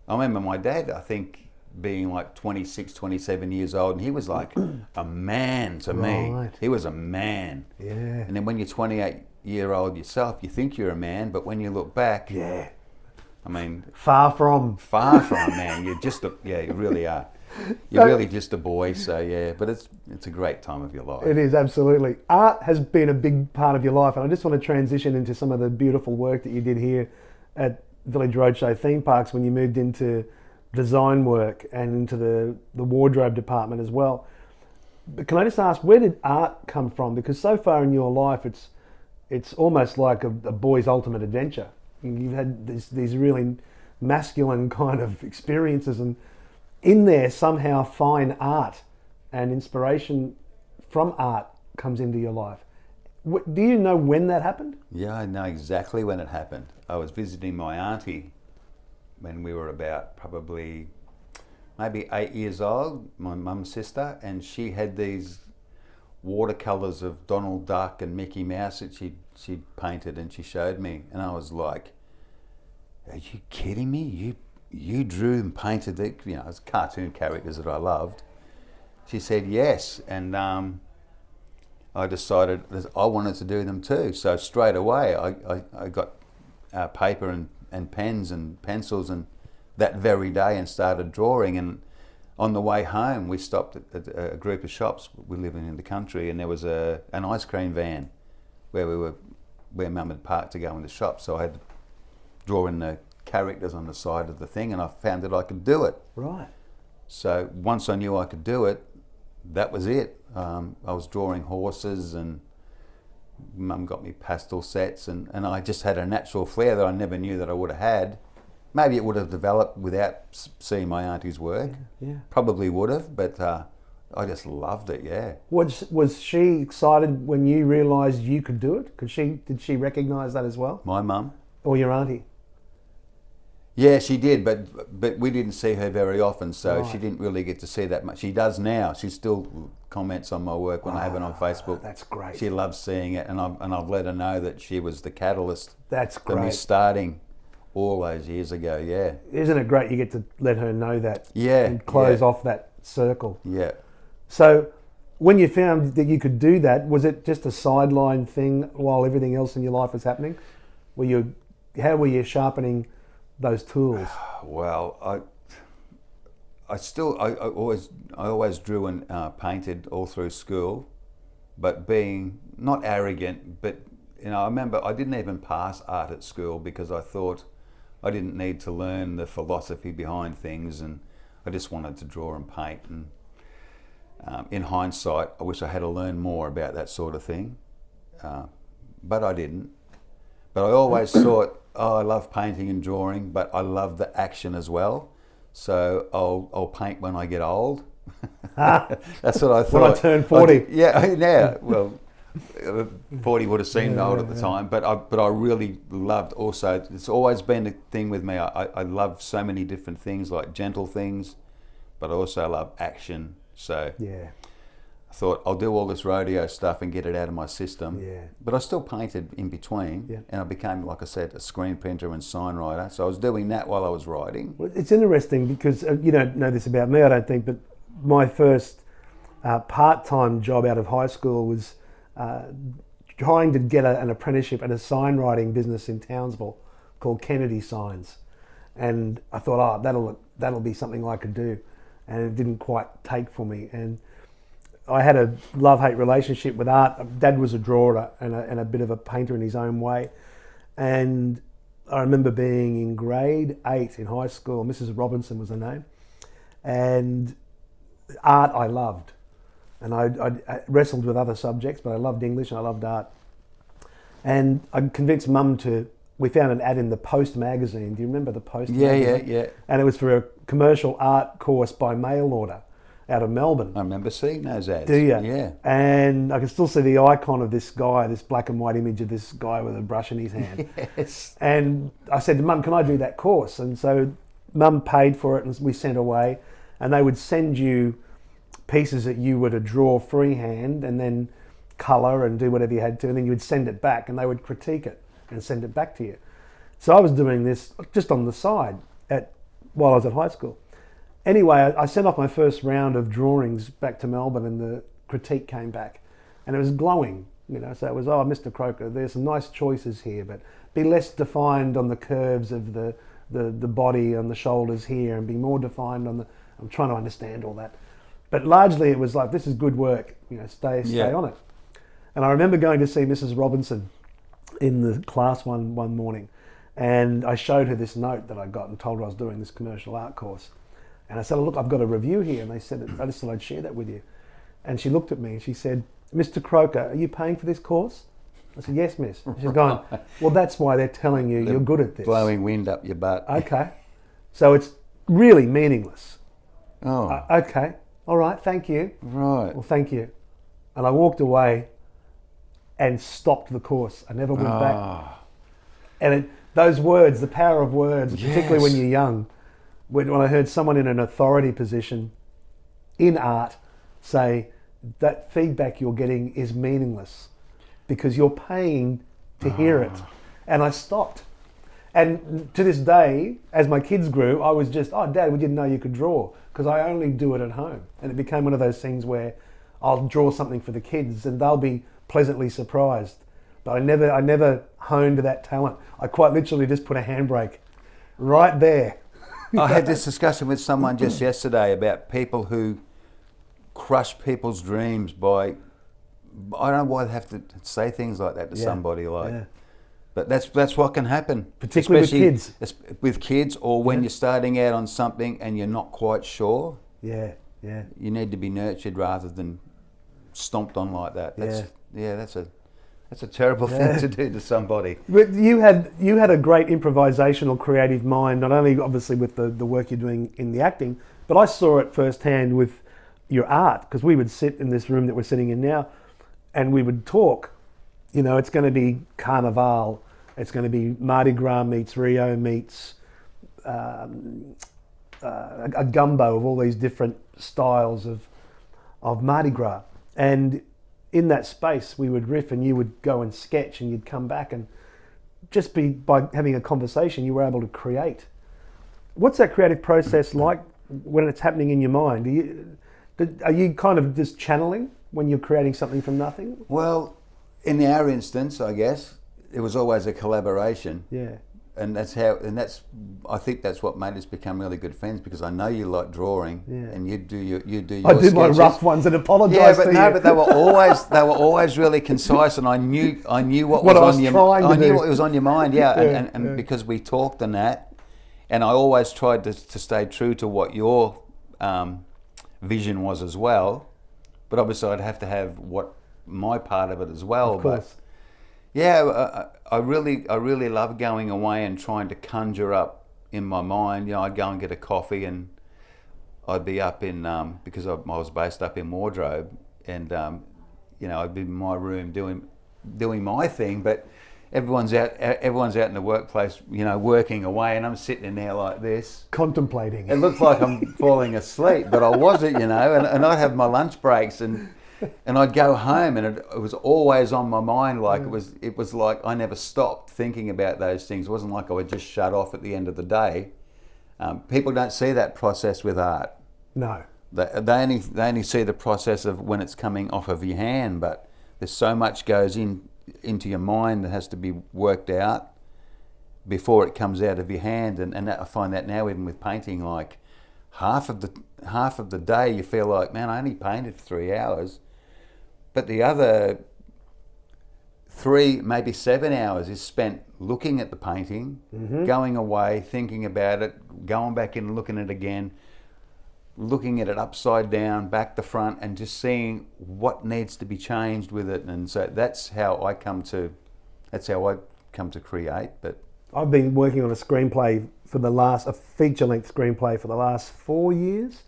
I remember my dad, I think, being like 26, 27 years old, and he was like a man to me. He was a man. Yeah. And then when you're 28-year-old yourself, you think you're a man, but when you look back, I mean, far from, man. You're just you really are. You're really just a boy. So yeah, but it's a great time of your life. It is, absolutely. Art has been a big part of your life, and I just want to transition into some of the beautiful work that you did here at Village Roadshow theme parks when you moved into design work and into the wardrobe department as well. But can I just ask, where did art come from? Because so far in your life, it's almost like a boy's ultimate adventure. You've had these really masculine kind of experiences, and in there somehow fine art and inspiration from art comes into your life. Do you know when that happened? Yeah, I know exactly when it happened. I was visiting my auntie when we were about probably maybe 8 years old, my mum's sister, and she had these watercolours of Donald Duck and Mickey Mouse that she'd painted, and she showed me, and I was like, "Are you kidding me? You drew and painted the, you know, it's cartoon characters that I loved." She said yes, and I decided that I wanted to do them too. So straight away, I got paper and pens and pencils, and that very day, and started drawing. And on the way home, we stopped at a group of shops. We live in the country, and there was an ice cream van where Mum had parked to go in the shop. So I had to draw in the characters on the side of the thing, and I found that I could do it. Right. So once I knew I could do it, that was it. I was drawing horses, and Mum got me pastel sets, and I just had a natural flair that I never knew that I would have had. Maybe it would have developed without seeing my auntie's work. Yeah. Probably would have, but I just loved it, yeah. Was she excited when you realised you could do it? Did she recognise that as well? My mum? Or your auntie? Yeah, she did, but we didn't see her very often, so Right. she didn't really get to see that much. She does now. She still comments on my work when I have it on Facebook. That's great. She loves seeing it, and I've let her know that she was the catalyst That's for me great. starting all those years ago, yeah. Isn't it great you get to let her know that? Yeah, And close yeah. off that circle. Yeah. So when you found that you could do that, was it just a sideline thing while everything else in your life was happening? How were you sharpening those tools? Well, I always drew and painted all through school, but being not arrogant, but I remember I didn't even pass art at school because I thought I didn't need to learn the philosophy behind things, and I just wanted to draw and paint. And in hindsight, I wish I had to learn more about that sort of thing, but I didn't. But I always thought, I love painting and drawing, but I love the action as well. So I'll paint when I get old. That's what I thought. When I turn 40. Yeah. Well, 40 would have seemed old at the time, but I really loved also. It's always been a thing with me. I love so many different things, like gentle things, but I also love action. So Yeah. I thought I'll do all this rodeo stuff and get it out of my system. Yeah. But I still painted in between, Yeah. and I became, like I said, a screen printer and sign writer. So I was doing that while I was writing. Well, it's interesting because you don't know this about me, I don't think, but my first part-time job out of high school was trying to get an apprenticeship at a sign writing business in Townsville called Kennedy Signs, and I thought, that'll be something I could do, and it didn't quite take for me. And I had a love-hate relationship with art. Dad was a drawer and a bit of a painter in his own way, and I remember being in grade 8 in high school. Mrs. Robinson was her name, and art I loved. And I wrestled with other subjects, but I loved English and I loved art. And I convinced Mum we found an ad in the Post magazine. Do you remember the Post magazine? Yeah. And it was for a commercial art course by mail order out of Melbourne. I remember seeing those ads. Do you? Yeah. And I can still see the icon of this guy, this black and white image of this guy with a brush in his hand. Yes. And I said to Mum, can I do that course? And so Mum paid for it and we sent away, and they would send you pieces that you were to draw freehand and then colour and do whatever you had to, and then you would send it back and they would critique it and send it back to you. So I was doing this just on the side while I was at high school. Anyway, I sent off my first round of drawings back to Melbourne, and the critique came back and it was glowing, so it was, Mr. Croker, there's some nice choices here, but be less defined on the curves of the body and the shoulders here, and be more defined on I'm trying to understand all that. But largely it was like, this is good work, stay on it. And I remember going to see Mrs. Robinson in the class one morning, and I showed her this note that I got and told her I was doing this commercial art course. And I said, look, I've got a review here. And they said, I just thought I'd share that with you. And she looked at me and she said, Mr. Croker, are you paying for this course? I said, yes, miss. And she's gone, well, that's why they're telling you you're good at this. Blowing wind up your butt. Okay. So it's really meaningless. Oh. Okay. All right. Thank you. Right. Well, thank you. And I walked away and stopped the course. I never went back. And those words, the power of words, particularly when you're young, when I heard someone in an authority position in art say that feedback you're getting is meaningless because you're paying to hear it. And I stopped. And to this day, as my kids grew, I was just, oh, Dad, we didn't know you could draw, because I only do it at home. And it became one of those things where I'll draw something for the kids and they'll be pleasantly surprised. But I never honed that talent. I quite literally just put a handbrake right there. I had this discussion with someone just yesterday about people who crush people's dreams by, I don't know why they have to say things like that to somebody, like. Yeah. But that's what can happen, particularly with kids. With kids, or when you're starting out on something and you're not quite sure. Yeah, yeah. You need to be nurtured rather than stomped on like that. That's a terrible thing to do to somebody. But you had a great improvisational, creative mind. Not only obviously with the work you're doing in the acting, but I saw it firsthand with your art, because we would sit in this room that we're sitting in now, and we would talk. You know, it's going to be Carnival, it's going to be Mardi Gras meets Rio meets a gumbo of all these different styles of Mardi Gras. And in that space, we would riff and you would go and sketch and you'd come back, and just by having a conversation, you were able to create. What's that creative process like when it's happening in your mind? Are you kind of just channeling when you're creating something from nothing? Well, in our instance, I guess, it was always a collaboration. Yeah. And I think that's what made us become really good friends, because I know you like drawing, and you do your I do sketches. My rough ones and apologise to you. But they were always really concise, and I knew what was on your mind. Yeah, and because we talked and that, and I always tried to stay true to what your vision was as well. But obviously, I'd have to have what my part of it as well. Of course. But yeah, I really love going away and trying to conjure up in my mind. You know, I'd go and get a coffee, and I'd be up in because I was based up in Wardrobe, and you know, I'd be in my room doing my thing, but everyone's out in the workplace, you know, working away, and I'm sitting in there like this, contemplating. It looks like I'm falling asleep, but I wasn't, you know, and I'd have my lunch breaks, and I'd go home, and it was always on my mind. Like it was like I never stopped thinking about those things. It wasn't like I would just shut off at the end of the day. People don't see that process with art. No, they only see the process of when it's coming off of your hand. But there's so much goes into your mind that has to be worked out before it comes out of your hand. And I find that now even with painting, like half of the day you feel like, man, I only painted for 3 hours. But the other 3, maybe 7 hours is spent looking at the painting, going away, thinking about it, going back in and looking at it again, looking at it upside down, back to front, and just seeing what needs to be changed with it. And so that's how I come to create. But I've been working on a screenplay a feature-length screenplay for the last 4 years.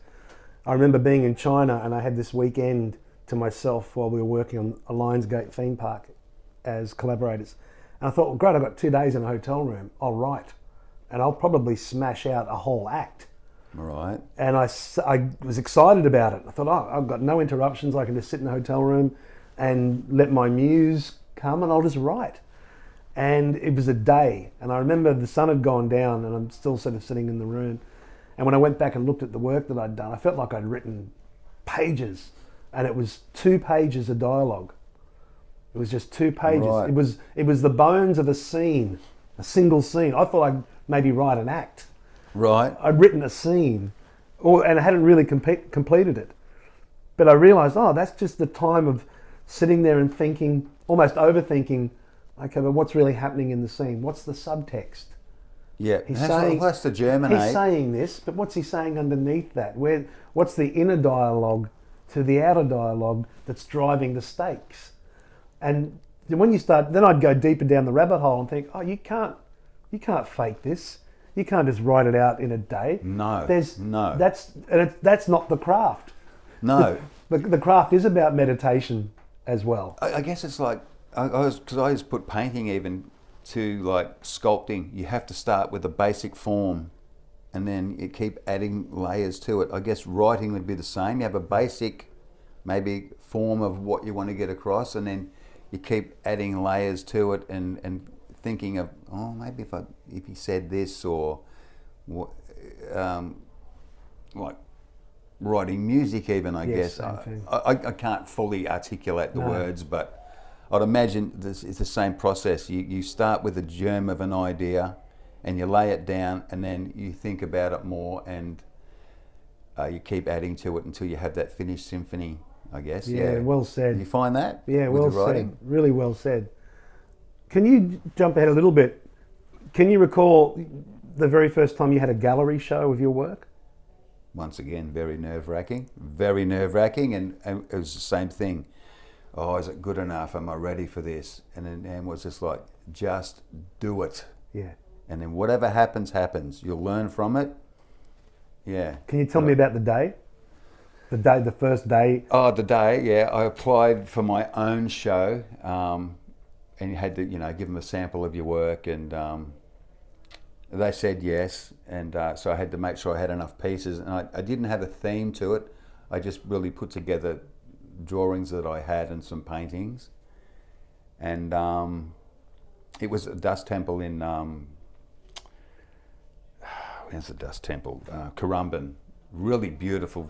I remember being in China, and I had this weekend to myself while we were working on a Lionsgate theme park as collaborators. And I thought, well, great, I've got 2 days in a hotel room. I'll write. And I'll probably smash out a whole act. Right. And I was excited about it. I thought, oh, I've got no interruptions. I can just sit in the hotel room and let my muse come, and I'll just write. And it was a day. And I remember the sun had gone down, and I'm still sort of sitting in the room. And when I went back and looked at the work that I'd done, I felt like I'd written pages. And it was 2 pages of dialogue. It was just 2 pages. Right. It was the bones of a scene, a single scene. I thought I'd maybe write an act. Right. I'd written a scene, and I hadn't really completed it. But I realised, that's just the time of sitting there and thinking, almost overthinking, okay, but what's really happening in the scene? What's the subtext? Yeah, that's the German. He's saying this, but what's he saying underneath that? What's the inner dialogue to the outer dialogue that's driving the stakes? And when you start, then I'd go deeper down the rabbit hole and think, you can't fake this. You can't just write it out in a day. No. That's not the craft. No. The craft is about meditation as well. I guess it's like, because I just put painting even to like sculpting. You have to start with a basic form and then you keep adding layers to it. I guess writing would be the same. You have a basic, maybe, form of what you want to get across, and then you keep adding layers to it and thinking of, oh, maybe if he said this, or like writing music even, I guess. I can't fully articulate the words, but I'd imagine it's the same process. You start with a germ of an idea and you lay it down, and then you think about it more, and you keep adding to it until you have that finished symphony, I guess. Yeah, well said. You find that? Yeah, well said. Really well said. Can you jump ahead a little bit? Can you recall the very first time you had a gallery show of your work? Once again, very nerve-wracking, and it was the same thing. Oh, is it good enough? Am I ready for this? And then it was just like, just do it. Yeah. And then whatever happens, happens. You'll learn from it. Yeah. Can you tell me about the day? The first day? Oh, the day, yeah. I applied for my own show, and you had to, give them a sample of your work, and they said yes, and so I had to make sure I had enough pieces, and I didn't have a theme to it. I just really put together drawings that I had and some paintings, and it was a dust temple in where's the dust temple? Currumbin. Really beautiful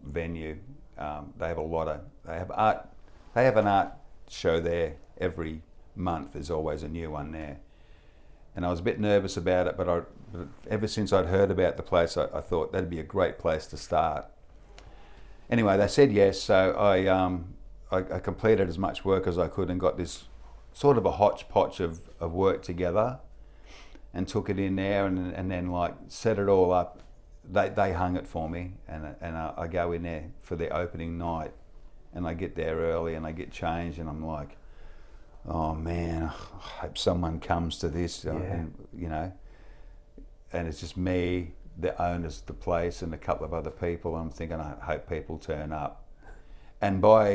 venue. They have an art show there every month. There's always a new one there. And I was a bit nervous about it, but ever since I'd heard about the place, I thought that'd be a great place to start. Anyway, they said yes, so I completed as much work as I could and got this sort of a hodgepodge of work together, and took it in there, and then like set it all up. They hung it for me, and I go in there for the opening night, and I get there early and I get changed, and I'm like, oh man, I hope someone comes to this, and it's just me, the owners of the place, and a couple of other people. I'm thinking, I hope people turn up. And by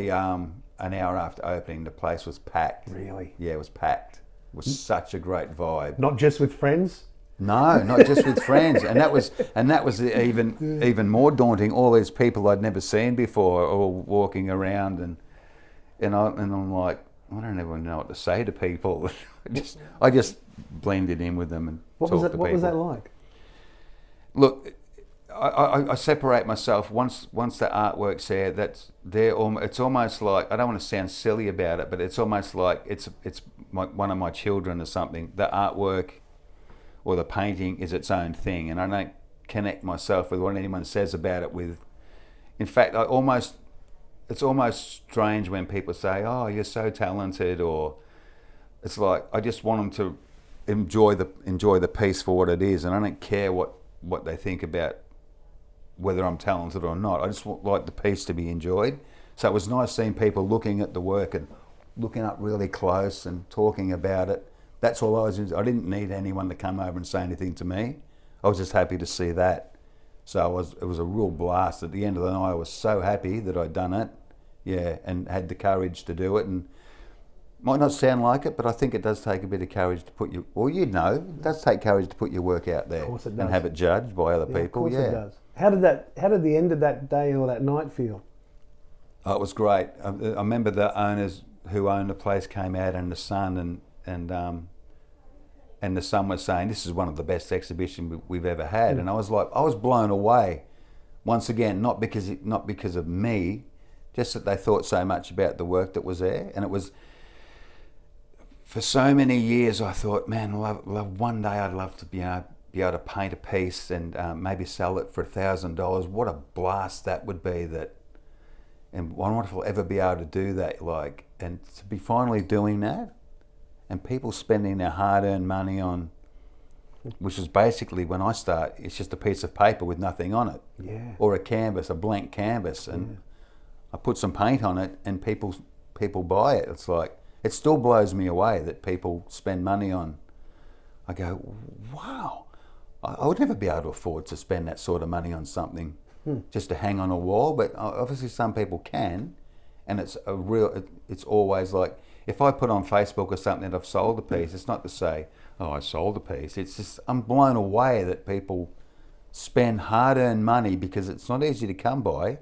an hour after opening, the place was packed. Really? Yeah, it was packed. It was such a great vibe. Not just with friends? No, not just with friends, and that was even more daunting. All these people I'd never seen before, all walking around, and I'm like, I don't even know what to say to people. I just blended in with them and talked to people. What was that like? Look, I separate myself once the artwork's there. It's almost like, I don't want to sound silly about it, but it's almost like it's one of my children or something. The artwork or the painting is its own thing, and I don't connect myself with what anyone says about it with. In fact, it's almost strange when people say, oh, you're so talented, or it's like, I just want them to enjoy the piece for what it is, and I don't care what they think about whether I'm talented or not. I just like the piece to be enjoyed. So it was nice seeing people looking at the work and looking up really close and talking about it. That's all I didn't need anyone to come over and say anything to me. I was just happy to see that. So it was a real blast. At the end of the night, I was so happy that I'd done it, yeah, and had the courage to do it. And might not sound like it, but I think it does take a bit of courage to put it does take courage to put your work out there and have it judged by other people. Of course it does. How did the end of that day or that night feel? Oh, it was great. I remember the owners who owned the place came out, and the son and the son was saying, this is one of the best exhibitions we've ever had. And I was blown away. Once again, not because of me, just that they thought so much about the work that was there. And it was, for so many years, I thought, man, one day I'd love to be able to paint a piece and maybe sell it for $1,000. What a blast that would be! And I wonder if I'll ever be able to do that. And to be finally doing that, and people spending their hard-earned money on, which is basically, when I start, it's just a piece of paper with nothing on it, or a blank canvas, and I put some paint on it, and people buy it. It's like, it still blows me away that people spend money on. I go, wow, I would never be able to afford to spend that sort of money on something just to hang on a wall. But obviously some people can, and it's always like, if I put on Facebook or something that I've sold a piece, it's not to say, oh, I sold a piece. It's just, I'm blown away that people spend hard-earned money, because it's not easy to come by,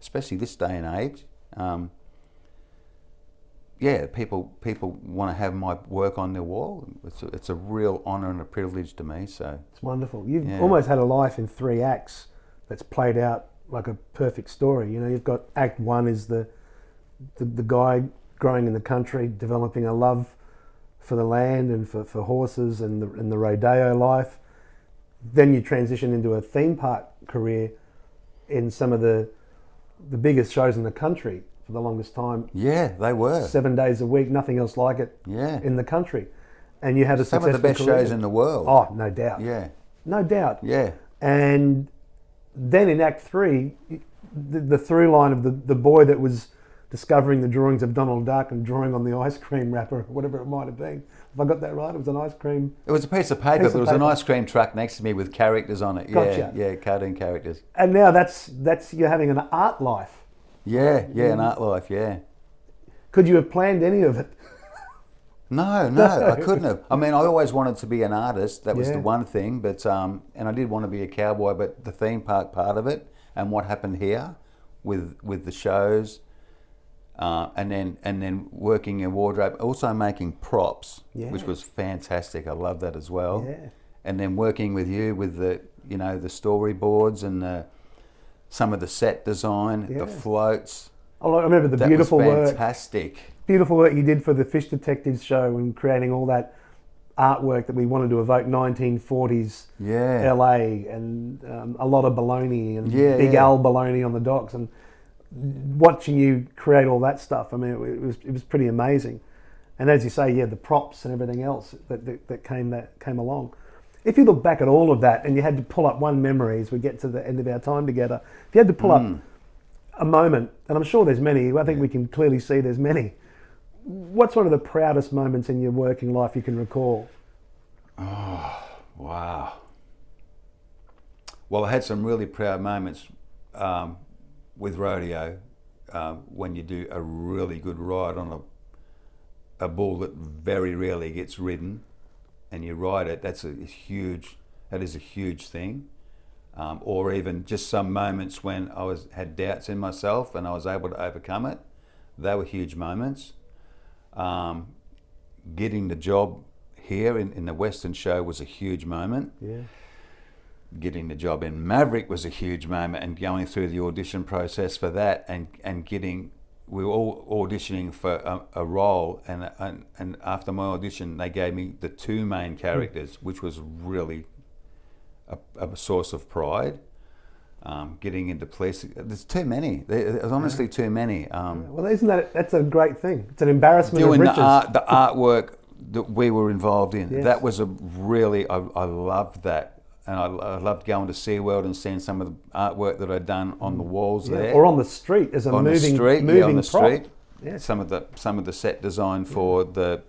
especially this day and age. People want to have my work on their wall. It's a real honour and a privilege to me. So it's wonderful. You've almost had a life in 3 acts that's played out like a perfect story. You know, you've got Act 1 is the guy growing in the country, developing a love for the land and for horses and the rodeo life. Then you transition into a theme park career in some of the biggest shows in the country for the longest time. Yeah, they were. 7 days a week, nothing else like it in the country. And you had some of the best shows in the world. Oh, no doubt. Yeah. No doubt. Yeah. And then in Act 3, the through line of the boy that was discovering the drawings of Donald Duck and drawing on the ice cream wrapper, whatever it might have been. If I got that right, it was an ice cream. It was a piece of paper, but it was an ice cream truck next to me with characters on it. Gotcha. Yeah, cartoon characters. And now that's you're having an art life. Yeah, an art life, yeah. Could you have planned any of it? No, I couldn't have. I mean, I always wanted to be an artist. That was the one thing. But and I did want to be a cowboy. But the theme park part of it, and what happened here, with the shows, and then working in wardrobe, also making props, which was fantastic. I love that as well. Yeah. And then working with you with the the storyboards and some of the set design, the floats. I remember the beautiful work. work. Fantastic. Beautiful work you did for the Fish Detectives show and creating all that artwork that we wanted to evoke 1940s LA and a lot of baloney and Big Al baloney on the docks, and watching you create all that stuff. I mean, it was pretty amazing. And as you say, the props and everything else that came along. If you look back at all of that and you had to pull up one memory as we get to the end of our time together, if you had to pull up a moment, and I'm sure there's many, I think we can clearly see there's many. What's one of the proudest moments in your working life you can recall? Oh, wow. Well, I had some really proud moments with Rodeo when you do a really good ride on a bull that very rarely gets ridden, and you ride it. That is a huge thing. Or even just some moments when I had doubts in myself and I was able to overcome it. They were huge moments. Getting the job here in the Western show was a huge moment. Yeah. Getting the job in Maverick was a huge moment, and going through the audition process for that, and we were all auditioning for a role, and after my audition they gave me the 2 main characters, which was really a source of pride. Getting into police, there's too many. There's honestly too many. Well, isn't that's a great thing? It's an embarrassment doing of riches. the artwork that we were involved in. That was I loved that. And I loved going to SeaWorld and seeing some of the artwork that I'd done on the walls there. Or on the street as a moving prop. Street. Yeah. Some of the set design for the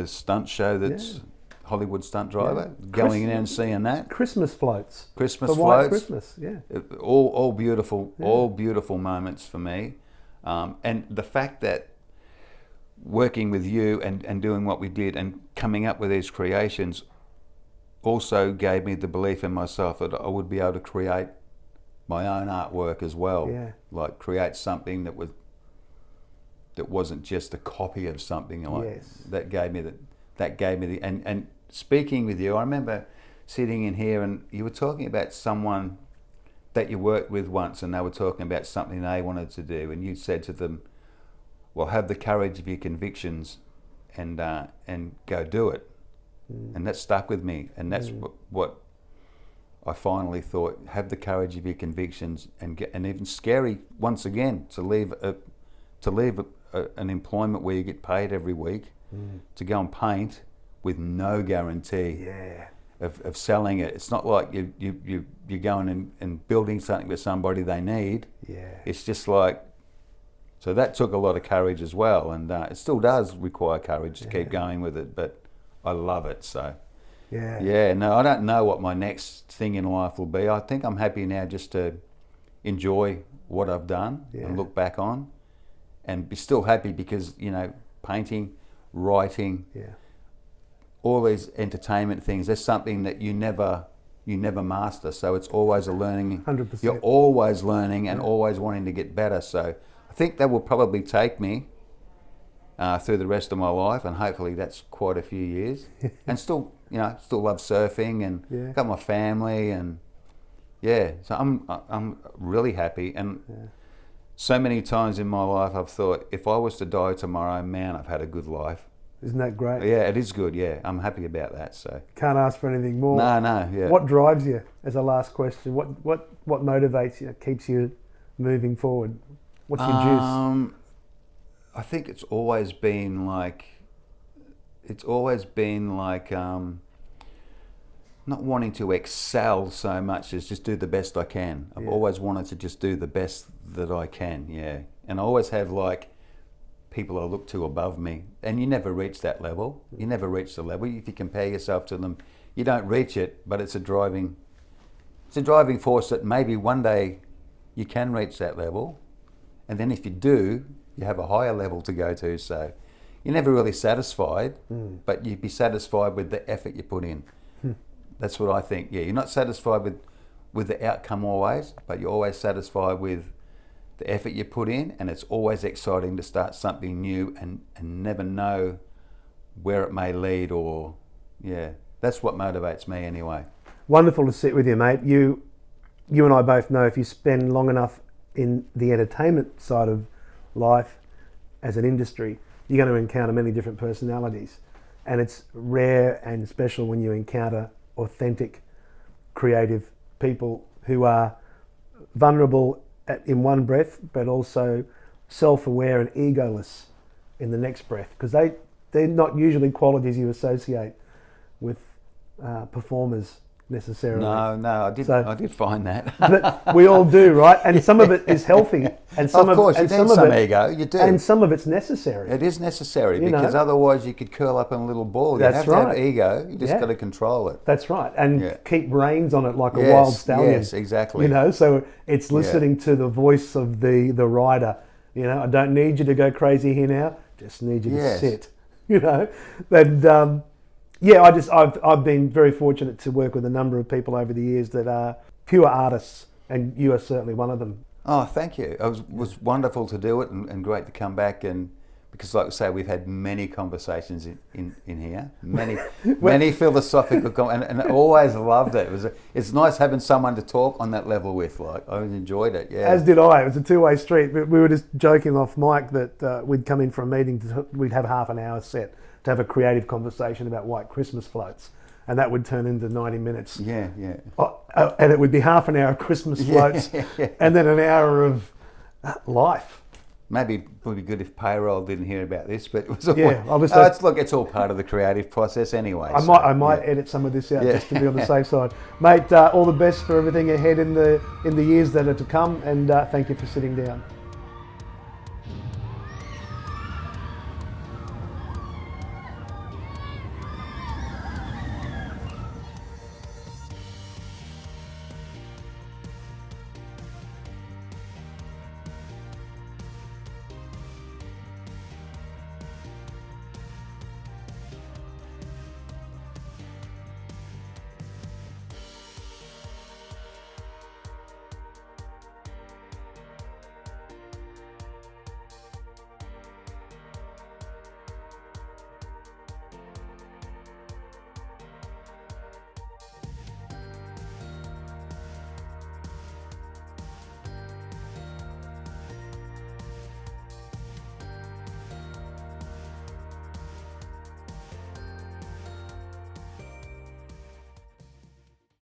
stunt show that's Hollywood Stunt Driver. Going in there and seeing that. Christmas floats. Christmas for floats. White Christmas, All beautiful, all beautiful moments for me. And the fact that working with you and doing what we did and coming up with these creations also gave me the belief in myself that I would be able to create my own artwork as well. Yeah. Like create something that wasn't just a copy of something. Like that gave me the and speaking with you, I remember sitting in here and you were talking about someone that you worked with once, and they were talking about something they wanted to do, and you said to them, well, have the courage of your convictions and go do it. And that stuck with me, and that's what I finally thought. Have the courage of your convictions, and even scary once again to leave an employment where you get paid every week to go and paint with no guarantee of selling it. It's not like you're going and building something with somebody they need. It's just like, so that took a lot of courage as well, and it still does require courage to keep going with it, but I love it. So no, I don't know what my next thing in life will be. I think I'm happy now just to enjoy what I've done and look back on, and be still happy because painting, writing, all these entertainment things, there's something that you never master. So it's always a learning. 100%. You're always learning and always wanting to get better. So I think that will probably take me through the rest of my life, and hopefully that's quite a few years. And still, still love surfing and got my family, and so I'm really happy. And so many times in my life I've thought, if I was to die tomorrow, man, I've had a good life. Isn't that great? Yeah, it is good. Yeah, I'm happy about that. So can't ask for anything more. No. Yeah. What drives you? As a last question, what motivates you? Keeps you moving forward? What's your juice? I think it's always been like not wanting to excel so much as just do the best I can. I've always wanted to just do the best that I can. Yeah, and I always have like people I look to above me, and you never reach that level. You never reach the level. If you compare yourself to them, you don't reach it. But it's a driving force that maybe one day you can reach that level, and then if you do, you have a higher level to go to. So you're never really satisfied, but you'd be satisfied with the effort you put in. That's what I think. Yeah, you're not satisfied with the outcome always, but you're always satisfied with the effort you put in, and it's always exciting to start something new and never know where it may lead, or that's what motivates me anyway. Wonderful to sit with you, mate. You and I both know if you spend long enough in the entertainment side of life as an industry, you're going to encounter many different personalities, and it's rare and special when you encounter authentic, creative people who are vulnerable in one breath, but also self-aware and egoless in the next breath, because they're not usually qualities you associate with performers necessarily. No, I did find that. But we all do, right? And some of it is healthy, and some of course, and you need some ego. You do, and some of it's necessary. It is necessary because otherwise you could curl up in a little ball. You have to have ego. You just got to control it. That's right, and keep reins on it like a wild stallion. Yes, exactly. So it's listening to the voice of the rider. I don't need you to go crazy here now. Just need you to sit. And I've been very fortunate to work with a number of people over the years that are pure artists, and you are certainly one of them. Oh, thank you. It was wonderful to do it, and great to come back, and because, like I say, we've had many conversations in here, many philosophical, and I always loved it. It's nice having someone to talk on that level with. Like, I enjoyed it. Yeah. As did I. It was a two-way street. We were just joking off mic that we'd come in for a meeting. We'd have half an hour set to have a creative conversation about white Christmas floats, and that would turn into 90 minutes. Yeah. And it would be half an hour of Christmas floats, and then an hour of life. Maybe it would be good if payroll didn't hear about this, but it was it's all part of the creative process anyway. I might edit some of this out just to be on the safe side, mate. All the best for everything ahead in the years that are to come, and thank you for sitting down.